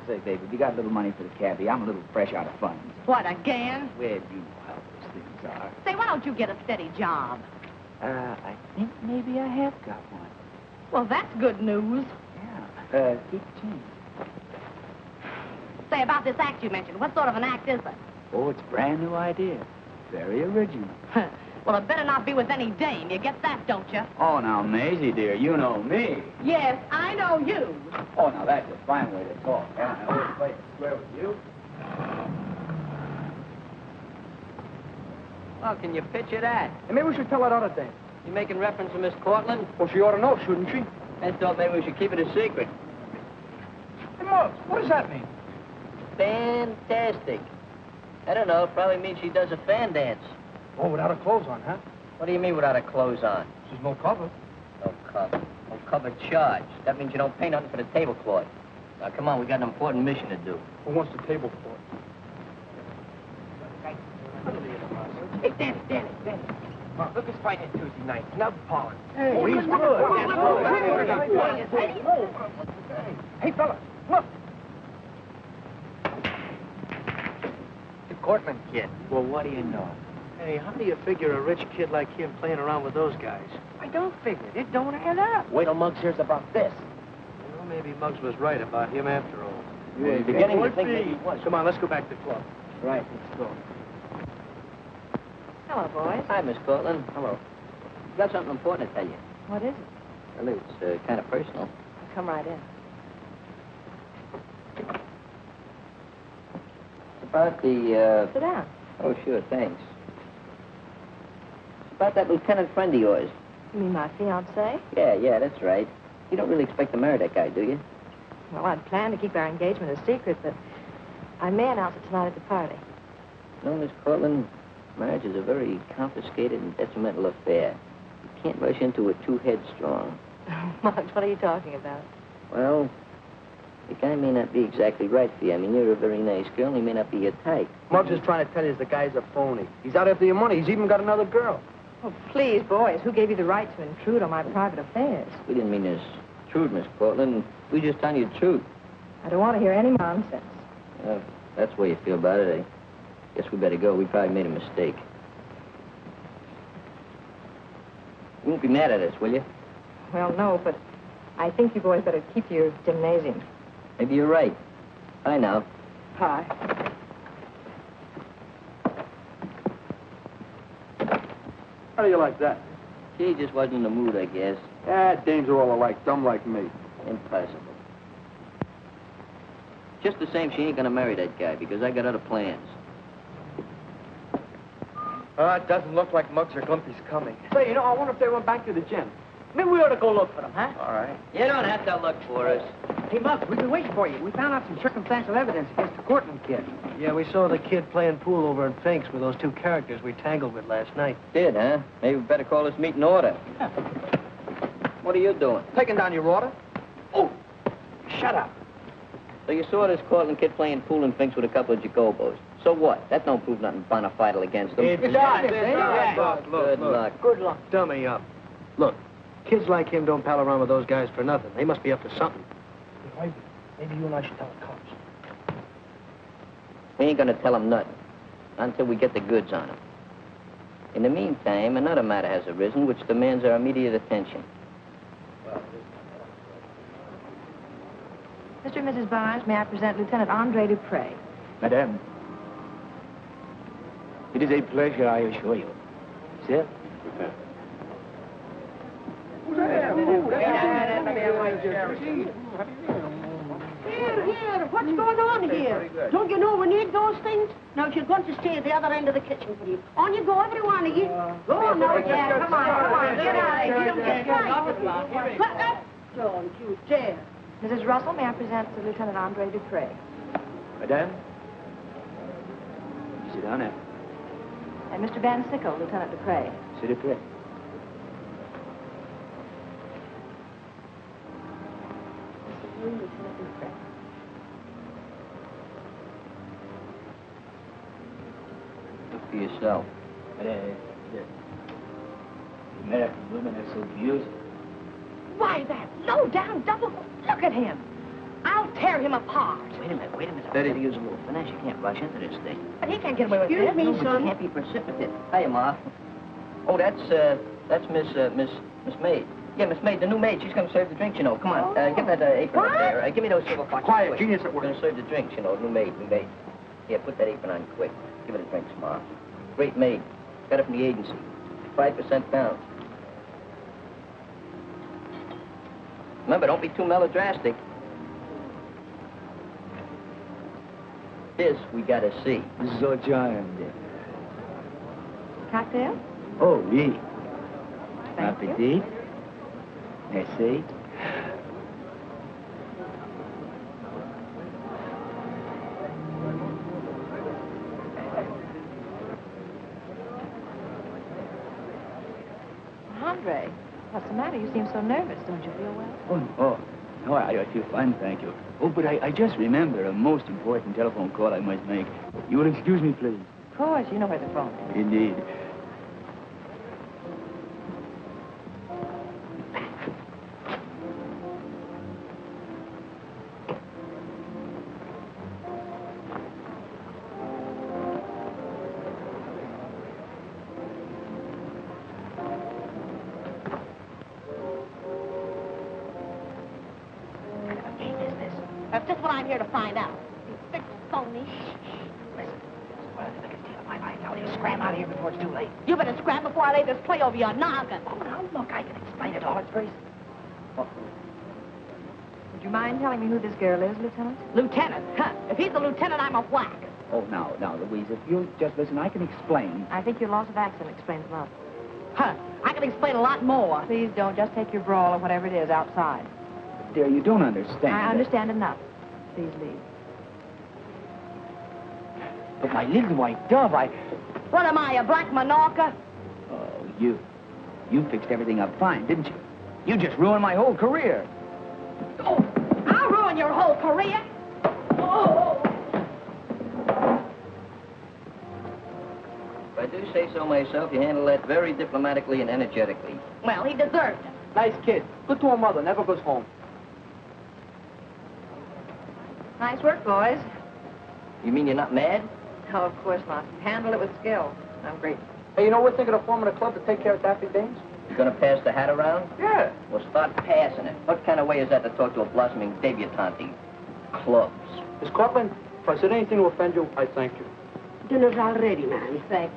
Say, baby, you got a little money for the cabbie. I'm a little fresh out of funds. What, again? Well, you know how those things are. Say, why don't you get a steady job? I think maybe I have got one. Well, that's good news. Yeah. Keep the change. Say, about this act you mentioned, what sort of an act is it? Oh, it's a brand new idea. Very original. Well, it better not be with any dame. You get that, don't you? Oh, now, Maisie, dear, you know me. Yes, I know you. Oh, now, that's a fine way to talk. I always play it square with you. Well, can you picture that? And maybe we should tell that other dame. You making reference to Miss Cortland? Well, she ought to know, shouldn't she? I thought maybe we should keep it a secret. Hey, Muggs, what does that mean? Fantastic. I don't know. It probably means she does a fan dance. Oh, without her clothes on, huh? What do you mean without her clothes on? She's no cover. No cover. No cover charge. That means you don't pay nothing for the tablecloth. Now, come on. We got an important mission to do. Who wants the table for it? Hey, Danny. Look who's fighting Tuesday night. Snub Pollen. Hey, oh, he's good. Hey, fellas, look. The Cortland kid. Well, what do you know? Hey, how do you figure a rich kid like him playing around with those guys? I don't figure it. It don't add up. Wait till Muggs hears about this. Well, maybe Muggs was right about him after all. You're beginning to think maybe he was. Come on, let's go back to the club. Right, let's go. Hello, boys. Hi, Miss Cortland. Hello. Got something important to tell you. What is it? Well, it's kind of personal. Come right in. It's about the, Sit down. Oh, sure, thanks. It's about that lieutenant friend of yours. You mean my fiancé? Yeah, that's right. You don't really expect to marry that guy, do you? Well, I'd planned to keep our engagement a secret, but I may announce it tonight at the party. No, Miss Cortland, marriage is a very complicated and detrimental affair. You can't rush into it too headstrong. Muggs, what are you talking about? Well, the guy may not be exactly right for you. I mean, you're a very nice girl, and he may not be your type. Muggs is trying to tell you the guy's a phony. He's out after your money. He's even got another girl. Oh, please, boys, who gave you the right to intrude on my private affairs? We didn't mean to intrude, Miss Cortland. We just telling you the truth. I don't want to hear any nonsense. Well, that's the way you feel about it. I guess we better go. We probably made a mistake. You won't be mad at us, will you? Well, no, but I think you boys better keep your gymnasium. Maybe you're right. Bye now. Hi. How do you like that? She just wasn't in the mood, I guess. Dames are all alike, dumb like me. Impossible. Just the same, she ain't gonna marry that guy because I got other plans. It doesn't look like Muggs or Glimpy's coming. Say, I wonder if they went back to the gym. Maybe we ought to go look for them, huh? All right. You don't have to look for us. Hey, Muggs, we've been waiting for you. We found out some circumstantial evidence against the Cortland kid. Yeah, we saw the kid playing pool over in Fink's with those two characters we tangled with last night. Did, huh? Maybe we better call this meeting order. What are you doing? Taking down your order? Oh, shut up. So you saw this Cortland kid playing pool in Fink's with a couple of Jacobos. So what? That don't prove nothing bona fide against them. It does. Good luck. Good luck. Dummy up. Look, kids like him don't pal around with those guys for nothing. They must be up to something. Hey, maybe you and I should tell the cops. We ain't gonna tell them nothing until we get the goods on them. In the meantime, another matter has arisen which demands our immediate attention. Mr. and Mrs. Barnes, may I present Lieutenant Andre Dupre? Madame, it is a pleasure, I assure you. Sir? Here, what's going on here? Don't you know we need those things? Now, she's going to stay at the other end of the kitchen for you. On you go, every one of you. Go on now. Yeah, come on. Get out of here. You don't get right. Don't you dare. Mrs. Russell, may I present to Lieutenant Andre Dupre? Madame? Sit down there. And Mr. Van Sickle, Lieutenant Dupre. S'il vous plaît. Lieutenant Dupre. Look for yourself. American women are so beautiful. Why, that low-down double... Look at him. I'll tear him apart. Wait a minute. I better use a little finesse. You can't rush into this thing. But he can't get away with Excuse that. me, No, but son. you can't be precipitate. Hiya, Ma. Oh, that's Miss Maid. Yeah, Miss Maid, the new maid. She's gonna serve the drinks, you know. Come on, give that apron up there. Give me those silver boxes. Quiet, quick. genius at work. Gonna serve the drinks, you know. New maid. Here, put that apron on quick. Give her the drinks, Ma. Great maid. Got it from the agency. 5% down. Remember, don't be too melodrastic. This we gotta see. So charmed. Cocktail? Oh, oui. Thank you. Appetit. Merci. Andre, what's the matter? You seem so nervous. Don't you feel well? No, I feel fine, thank you. Oh, but I just remember a most important telephone call I must make. You will excuse me, please? Of course, you know where the phone is. Indeed. That's just what I'm here to find out. You big phony. Scram out of here before it's too late. You better scrap before I lay this play over your noggin. Oh, now, look, I can explain it all. It's very... Would you mind telling me who this girl is, Lieutenant? Lieutenant? Huh. If he's a lieutenant, I'm a whack. Oh, now, Louise, if you'll just listen, I can explain. I think your loss of accent explains a lot. Huh. I can explain a lot more. Please don't. Just take your brawl or whatever it is outside. Dear, you don't understand. I understand enough. Please leave. But my little white dove, What am I, a black Minorca? Oh, you fixed everything up fine, didn't you? You just ruined my whole career. Oh, I'll ruin your whole career. Oh. If I do say so myself, you handle that very diplomatically and energetically. Well, he deserved it. Nice kid. Good to a mother. Never goes home. Nice work, boys. You mean you're not mad? No, of course not. Handle it with skill. I'm grateful. Hey, you know, we're thinking of forming a club to take care of daffy dames. You gonna pass the hat around? Yeah. Well, start passing it. What kind of way is that to talk to a blossoming debutante? Clubs. Miss Cortland, if I said anything to offend you, I thank you. Dinner's all ready, man. Thank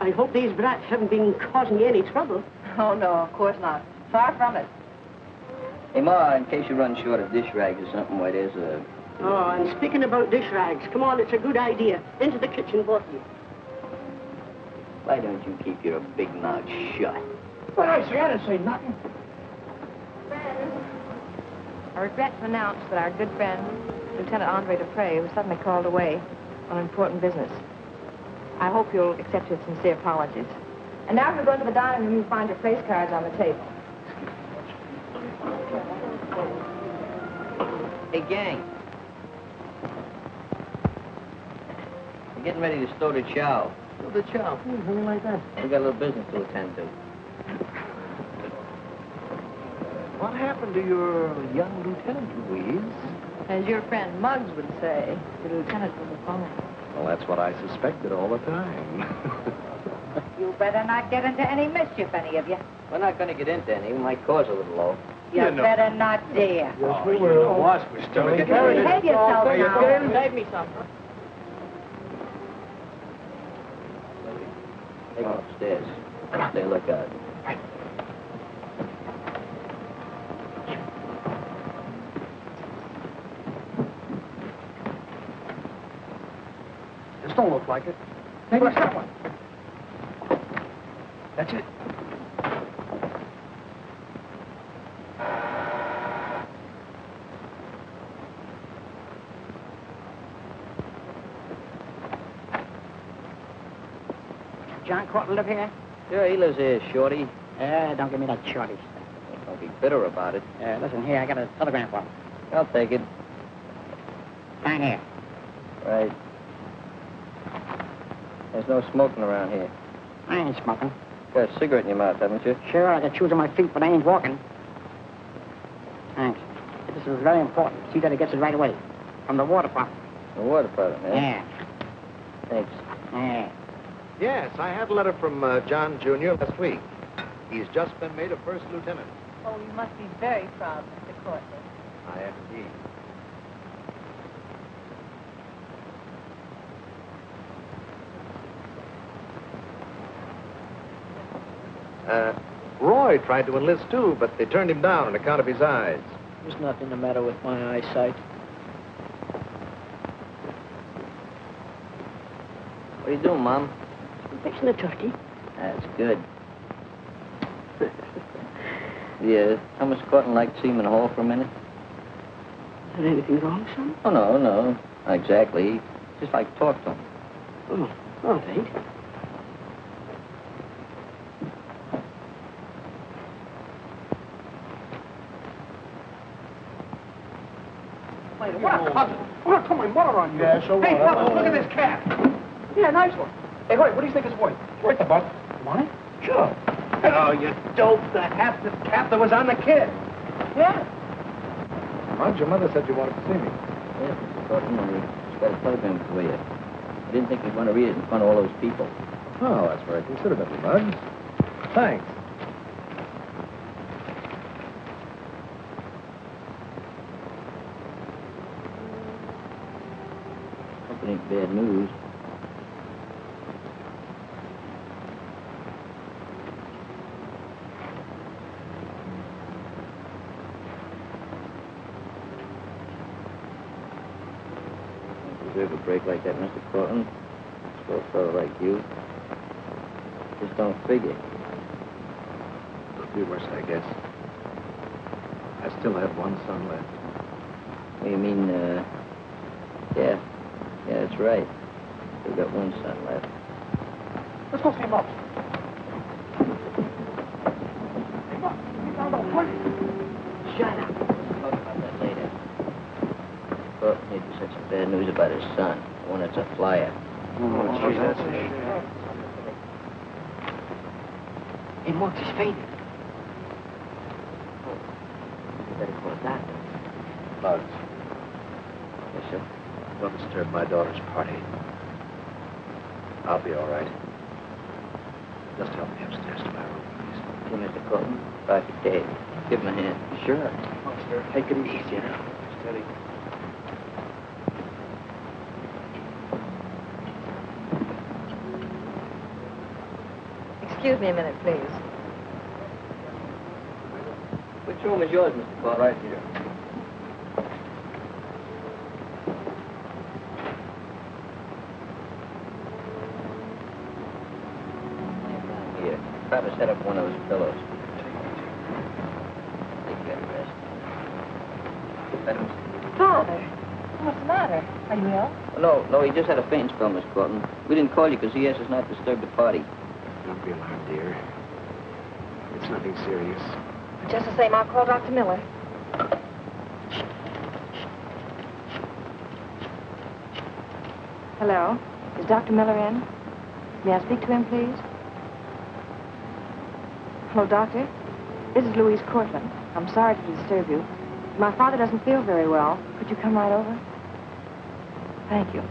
I hope these brats haven't been causing you any trouble. you. Oh, no, of course not. Far from it. Hey, Ma, in case you run short of dish rags or something, why, there's a... Oh, and speaking about dish rags, come on, it's a good idea. Into the kitchen, both of you. Why don't you keep your big mouth shut? But I didn't say nothing. I regret to announce that our good friend, Lieutenant Andre Dupre, was suddenly called away on important business. I hope you'll accept his sincere apologies. And now if you go into the dining room, you'll find your place cards on the table. Hey, gang. We're getting ready to stow the chow. Stow the chow? Something like that. We got a little business to attend to. What happened to your young lieutenant, Louise? As your friend Muggs would say, the lieutenant was a phony. Well, that's what I suspected all the time. You better not get into any mischief, any of you. We're not going to get into any. We might cause a little low. You better not dare. Yes, we will. Boss, we're still getting ready. Behave yourself now. Save me some. Take them upstairs. Stay look out. This don't look like it. Maybe it's that one. That's it. John Cortland live here? Sure, he lives here, Shorty. Don't give me that shorty stuff. Don't be bitter about it. Listen here, I got a telegram for him. I'll take it. Sign here. Right. There's no smoking around here. I ain't smoking. Got a cigarette in your mouth, haven't you? Sure, I got shoes on my feet, but I ain't walking. Thanks. This is very important. See that it gets it right away. From the War Department. The War Department, eh? Yeah. Thanks. Yeah. Yes, I had a letter from John Jr. last week. He's just been made a first lieutenant. Oh, you must be very proud, Mr. Courtney. I am indeed. Roy tried to enlist too, but they turned him down on account of his eyes. There's nothing the matter with my eyesight. What are you doing, Mom? I'm fixing a turkey. That's good. Yeah, Thomas Corton like to see him in the hall for a minute? Is there anything wrong, son? Oh, no, not exactly. Just like to talk to him. Oh, all right. What a cousin. I'm going to call my mother on you. Yeah, so Hey, what? Papa, look at this cat. Yeah, nice one. Hey, Hoyt, what do you think it's worth? It's worth a buck. You want it? Sure. Oh, you dope. The hat that was on the kid. Yeah. Mudge, your mother said you wanted to see me. Yeah, Mr. Corton, he's got a telegram for you. I didn't think you'd want to read it in front of all those people. Oh, that's very considerate of you, Mudge. Thanks. Hope it ain't bad news. Deserve a break like that, Mr. Corton. For a fellow like you. Just don't figure. Could be worse, I guess. I still have one son left. You mean, yeah. Yeah, that's right. Still got one son left. Let's go see Mom. Hey, Mom, we found out what? Shut up. We'll talk about that later. Corton had such some bad news about his son. The one that's a flyer. Oh, gee, that's a shame. Hey, Marks, he's fainted. You better call a doctor. Mudge, Yes, sir. don't disturb my daughter's party. I'll be all right. Just help me upstairs to my room, please. See, Mr. Corton, Dr. Dave. Give him a hand. Sure. Take it easy, now. Steady. Excuse me a minute, please. Which room is yours, Mr. Corton? Right here. Here. Try to set up one of those pillows. Take that rest. Better. Father, what's the matter? Are you ill? No, he just had a fainting spell, Miss Corton. We didn't call you because he asked us not to disturb the party. Don't be alarmed, dear. It's nothing serious. Just the same, I'll call Dr. Miller. Hello? Is Dr. Miller in? May I speak to him, please? Hello, Doctor? This is Louise Cortland. I'm sorry to disturb you. My father doesn't feel very well. Could you come right over? Thank you.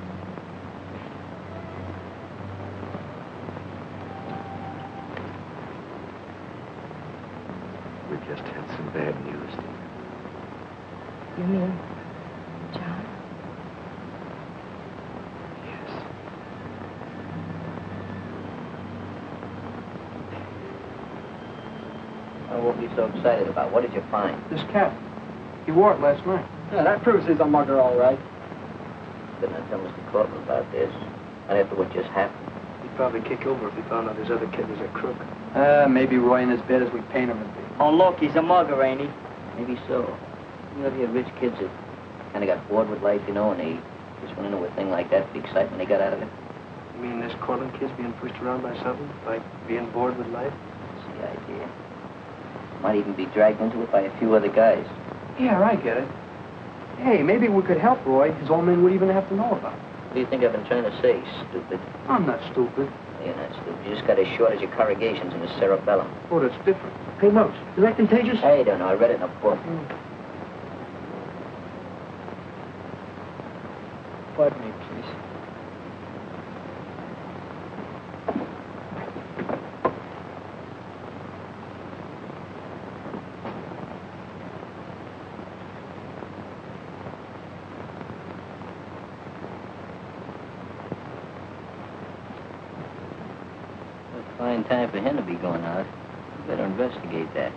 We just had some bad news. You mean John? Yes. I won't be so excited about. What did you find? This cap. He wore it last night. Yeah, that proves he's a mugger, all right. Did not tell Mr. Cortland about this. Not after what just happened. He'd probably kick over if he found out his other kid was a crook. Maybe Roy ain't as bad as we paint him to be. Oh, look, he's a mugger, ain't he? Maybe so. You ever hear rich kids that kind of got bored with life, you know, and they just went into a thing like that, the excitement they got out of it? You mean this Cortland kid's being pushed around by something? Like being bored with life? That's the idea. Might even be dragged into it by a few other guys. Yeah, I get it. Hey, maybe we could help Roy. His old men would even have to know about it. What do you think I've been trying to say, stupid? I'm not stupid. You're not stupid. You just got a shortage of corrugations in the cerebellum. Oh, that's different. Hey, Muggs, is that contagious? I don't know. I read it in a book. Pardon me, please. Fine time for him to be going out. You better investigate that.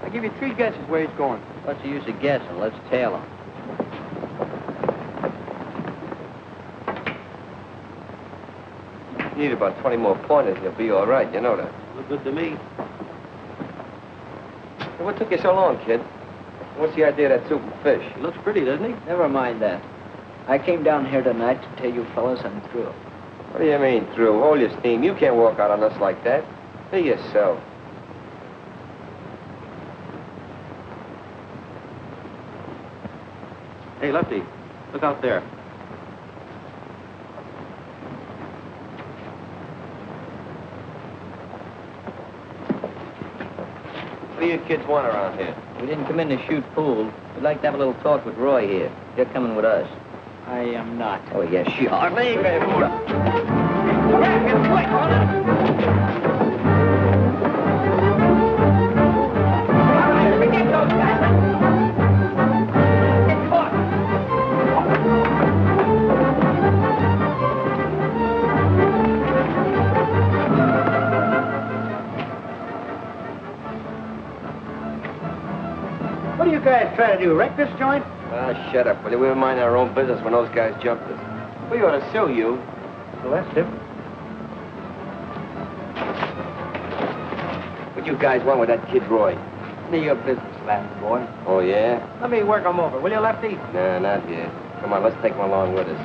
I give you 3 guesses where he's going. What's the use of guessing? Let's tail him. You need about 20 more pointers, you'll be all right. You know that. Look good to me. Hey, what took you so long, kid? What's the idea of that soup and fish? He looks pretty, doesn't he? Never mind that. I came down here tonight to tell you fellas I'm through. What do you mean, through? Hold your steam. You can't walk out on us like that. Be yourself. Hey, Lefty, look out there. What do you kids want around here? We didn't come in to shoot pool. We'd like to have a little talk with Roy here. You're coming with us. I am not. Oh, yes, you are. What are you guys trying to do, wreck this joint? Ah, shut up, will you? We were minding our own business when those guys jumped us. We ought to sue you. Well, that's different. What you guys want with that kid Roy? None of your business, lad, boy. Oh, yeah? Let me work him over, will you, Lefty? Nah, not yet. Come on, let's take him along with us.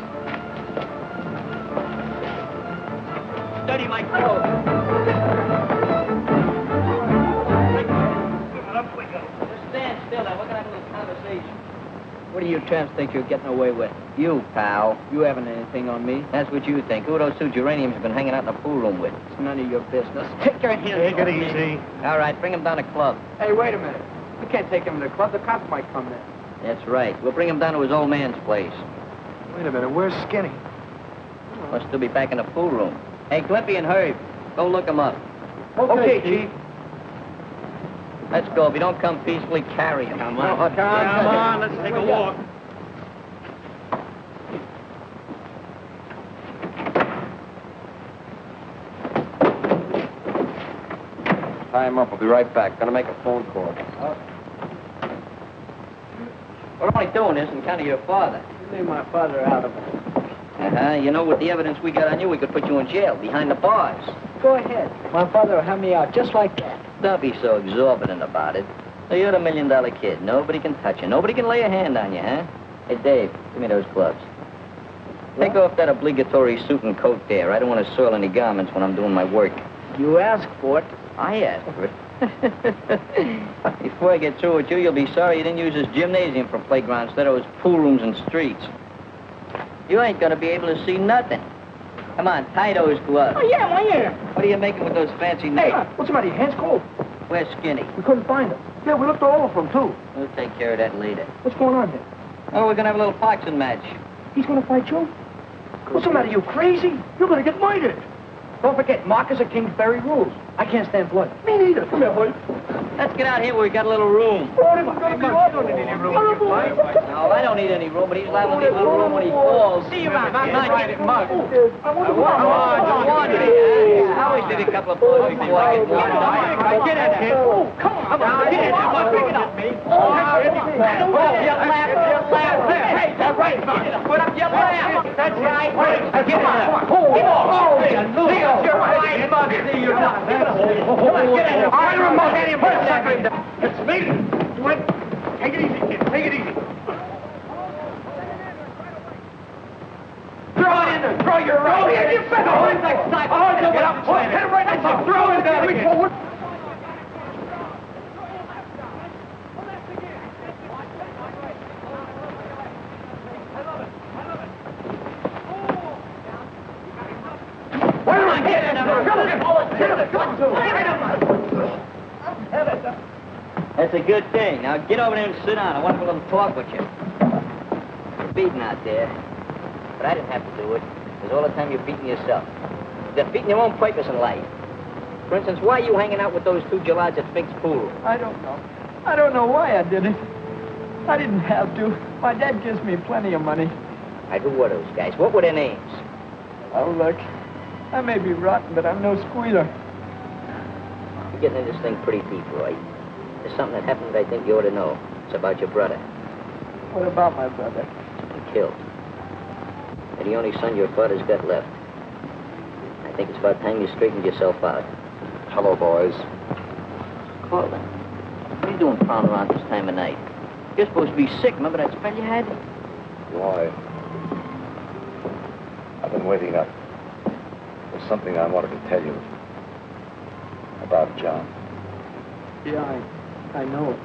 Study my clothes. Stand still now. We're going to have a little conversation. What do you tramps think you're getting away with? You, pal. You haven't anything on me. That's what you think. Who are those two geraniums have been hanging out in the pool room with? It's none of your business. Take your hands Take off it me. easy. All right, bring him down to club. Hey, wait a minute. We can't take him to the club. The cops might come there. That's right. We'll bring him down to his old man's place. Wait a minute. Where's Skinny? Must still be back in the pool room. Hey, Clippy and Herb, go look him up. Okay, Chief. Let's go. If you don't come peacefully, carry him. Come on. Come on, let's take a walk. Tie him up. I'll be right back. Gonna make a phone call. We're only doing this in kind of your father. Leave my father out of it. You know, with the evidence we got on you, we could put you in jail, behind the bars. Go ahead. My father will have me out just like that. Don't be so exorbitant about it. So you're the $1 million kid. Nobody can touch you. Nobody can lay a hand on you, huh? Hey, Dave, give me those gloves. Take off that obligatory suit and coat there. I don't want to soil any garments when I'm doing my work. You ask for it. I asked for it. Before I get through with you, you'll be sorry you didn't use this gymnasium for playground instead of those pool rooms and streets. You ain't gonna be able to see nothing. Come on, tie those gloves. Oh, yeah, my ear. What are you making with those fancy Hey, nails? what's the matter? Your hands cold? Where's Skinny? We couldn't find him. Yeah, we looked all over him, too. We'll take care of that later. What's going on here? Oh, we're gonna have a little boxing match. He's gonna fight you? What's the matter? You crazy? You're gonna get murdered. Don't forget, Marcus of Kingsbury rules. I can't stand blood. Me neither. Come here, boy. Let's get out here where we got a little room. Oh, this is gonna be awful. You don't need any room. No, I don't need any room, but he's liable to need a little room when he falls. See you around. Not Right, get Mug. I wanted it. I always did a couple of blows before I get one. Get in here. Come on. Get in here. Mug, pick it up. You laugh. Hey, that's right, Mug. Put up your laugh. That's right. Get on. Get on. You're right, Mug. You're not. Get in here. I remote any of us. It's me. Take it easy, kid. Take it easy. Throw it in there. Throw your right. Oh, yeah, you better. Hold it like sniper. Oh, get up. Hit him right in the throw it down again. That's a good thing. Now get over there and sit down. I want to have a little talk with you. You're beaten out there. But I didn't have to do it. Because all the time you're beating yourself. You're defeating your own purpose in life. For instance, why are you hanging out with those two gelads at Fink's pool? I don't know. I don't know why I did it. I didn't have to. My dad gives me plenty of money. Who were those guys? What were their names? Oh, look. I may be rotten, but I'm no squealer. You're getting into this thing pretty deep, Roy. There's something that happened that I think you ought to know. It's about your brother. What about my brother? He killed. And the only son your father's got left. I think it's about time you straightened yourself out. Hello, boys. Cortland, what are you doing prowling around this time of night? You're supposed to be sick. Remember that spell you had? Why? I've been waiting up. There's something I wanted to tell you about John. Yeah, I know.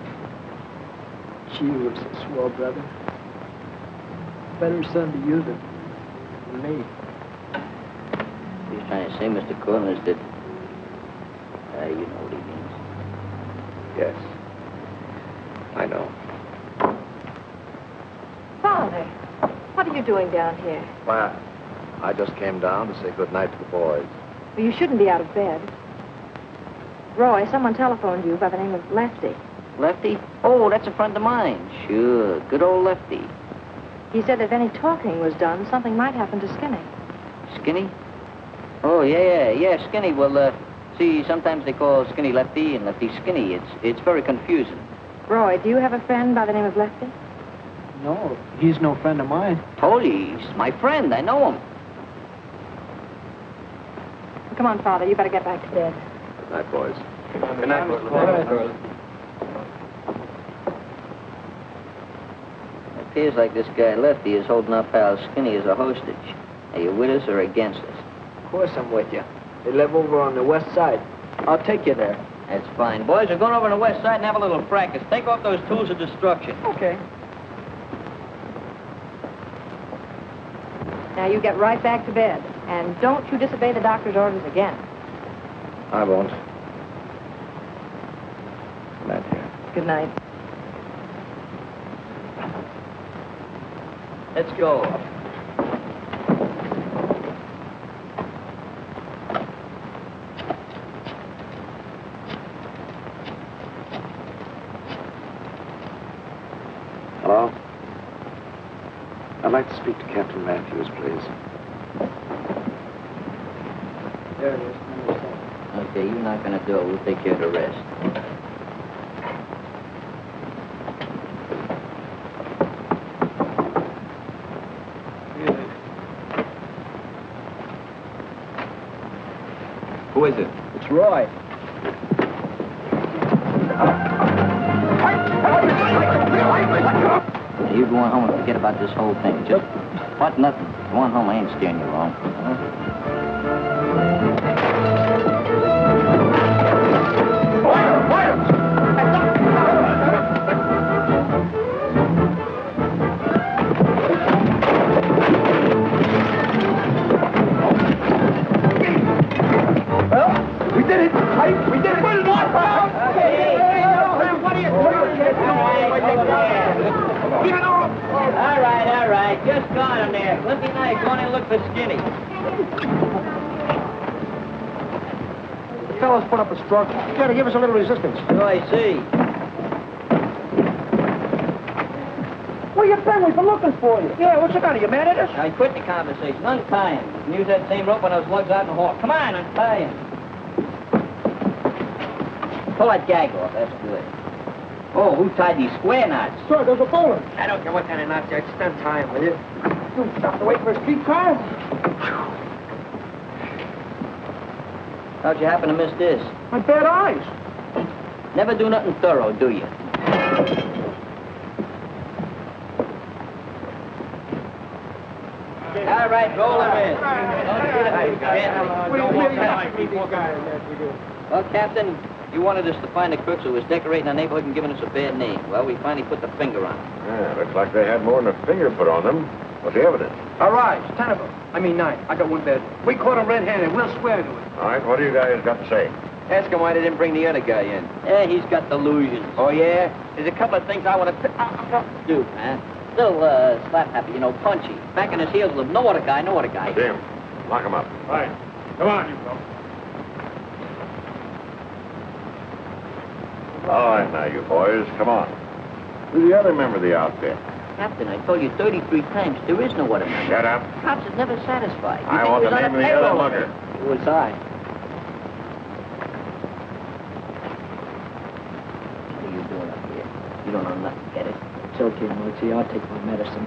She was a swell brother. Better son to you than me. What he's trying to say, Mr. Cortland, is that... you know what he means. Yes. I know. Father, what are you doing down here? Why, I just came down to say good night to the boys. Well, you shouldn't be out of bed. Roy, someone telephoned you by the name of Lefty. Lefty? Oh, that's a friend of mine. Sure, good old Lefty. He said if any talking was done, something might happen to Skinny. Skinny? Oh, yeah, Skinny. Well, see, sometimes they call Skinny Lefty and Lefty Skinny. It's very confusing. Roy, do you have a friend by the name of Lefty? No, he's no friend of mine. Told you, he's my friend. I know him. Well, come on, Father, you better get back to bed. Good night, boys. Good night, Cortland. It appears like this guy Lefty is holding our pal Skinny as a hostage. Are you with us or against us? Of course I'm with you. They live over on the west side. I'll take you there. That's fine. Boys, we're going over on the west side and have a little practice. Take off those tools of destruction. Okay. Now, you get right back to bed. And don't you disobey the doctor's orders again. I won't. Good night, dear. Good night. Let's go. Hello? I'd like to speak to Captain Matthews, please. There it is. Okay, you're not going to do it. We'll take care of the rest. Who is it? It's Roy. You go on home and forget about this whole thing. Just, what, nothing. Go on home. I ain't steering you wrong. We did it! We did it! What are you doing? All right. Just go on there. Limpy and I go on and look for Skinny. The fellas put up a struggle. You gotta give us a little resistance. So I see. Where you been? We've been looking for you. Yeah, what's it got? Are you mad at us? I quit the conversation. Untie him. You can use that same rope when those lugs out in the hall. Come on, untie him. Pull that gag off. That's good. Oh, who tied these square knots? Sir, there's a bowler. I don't care what kind of knots you spend time with you. You stopped to wait for a streetcar? How'd you happen to miss this? My bad eyes. Never do nothing thorough, do you? All right, roll him in. Well, Captain, you wanted us to find the crooks who was decorating our neighborhood and giving us a bad name. Well, we finally put the finger on them. Yeah, looks like they had more than a finger put on them. What's the evidence? All right, 10 of them. I mean 9. I got one bed. We caught him red-handed. We'll swear to it. All right, what do you guys got to say? Ask him why they didn't bring the other guy in. He's got delusions. Oh, yeah? There's a couple of things I want to do, man. Little slap-happy, you know, punchy. Back in his heels with no other guy. Jim, lock him up. All right. Come on, you folks. All right, now, you boys, come on. Who's the other member of the outfit? Captain, I told you 33 times, there is no other member. Shut up. Cops is never satisfied. You I think want he the was name on of a the other payroll. mugger. It was I. What are you doing up here? You don't know nothing, get it? It's okay, Muggsy. I'll take my medicine.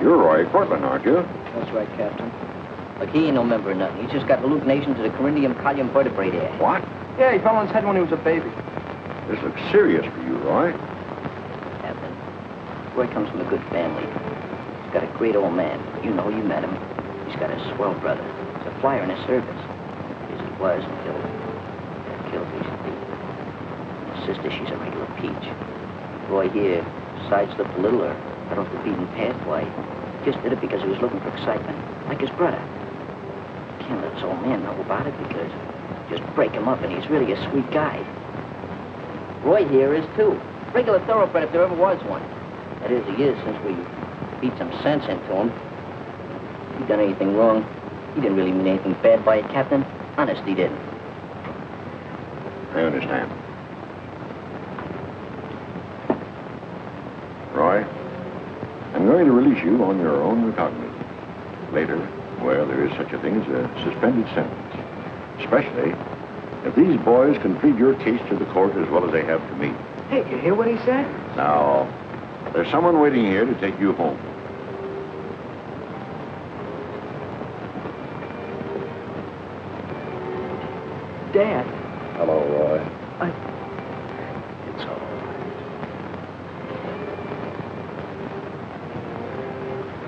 You're Roy Cortland, aren't you? That's right, Captain. Look, he ain't no member of nothing. He's just got hallucinations of the coryndium column vertebrae there. What? Yeah, he fell on his head when he was a baby. This looks serious for you, Roy. Captain, Roy comes from a good family. He's got a great old man. You know, you met him. He's got a swell brother. He's a flyer in his service. As he was until he got killed recently. His sister, she's a regular peach. Roy here sideslipped a little or got off the beaten path. Why, he just did it because he was looking for excitement, like his brother. Can't let his old man know about it because just break him up and he's really a sweet guy. Roy here is, too. Regular thoroughbred if there ever was one. That is, he is since we beat some sense into him. If he done anything wrong, he didn't really mean anything bad by it, Captain. Honest, he didn't. I understand. Roy, I'm going to release you on your own recognizance. Later, well, there is such a thing as a suspended sentence. Especially if these boys can plead your case to the court as well as they have to me. Hey, you hear what he said? Now, there's someone waiting here to take you home. Dad. Hello, Roy. It's all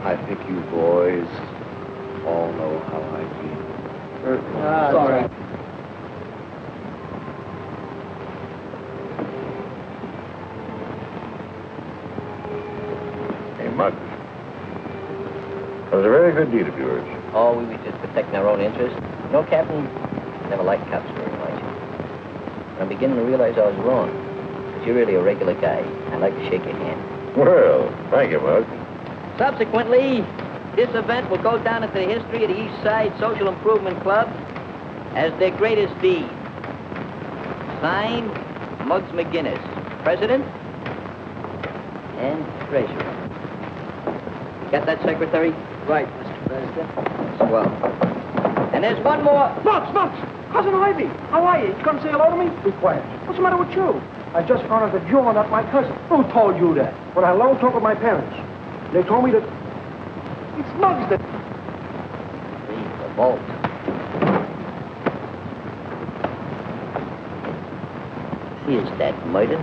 I think you boys all know how I feel. Sorry. Hey, Muggs. That was a very good deed of yours. Oh, we were just protecting our own interests. No, Captain, I never liked cops very much. I'm beginning to realize I was wrong. But you're really a regular guy. I'd like to shake your hand. Well, thank you, Muggs. Subsequently, this event will go down into the history of the East Side Social Improvement Club as their greatest deed. Signed, Muggs McGinnis, President and Treasurer. Got that, Secretary? Right, Mr. President. Swell. And there's one more. Muggs! Cousin Herby! How are you? You come say hello to me? Be quiet. What's the matter with you? I just found out that you're not my cousin. Who told you that? When I had a long talk with my parents. They told me that... It's Muggs that... Leave the vault. Is that murder?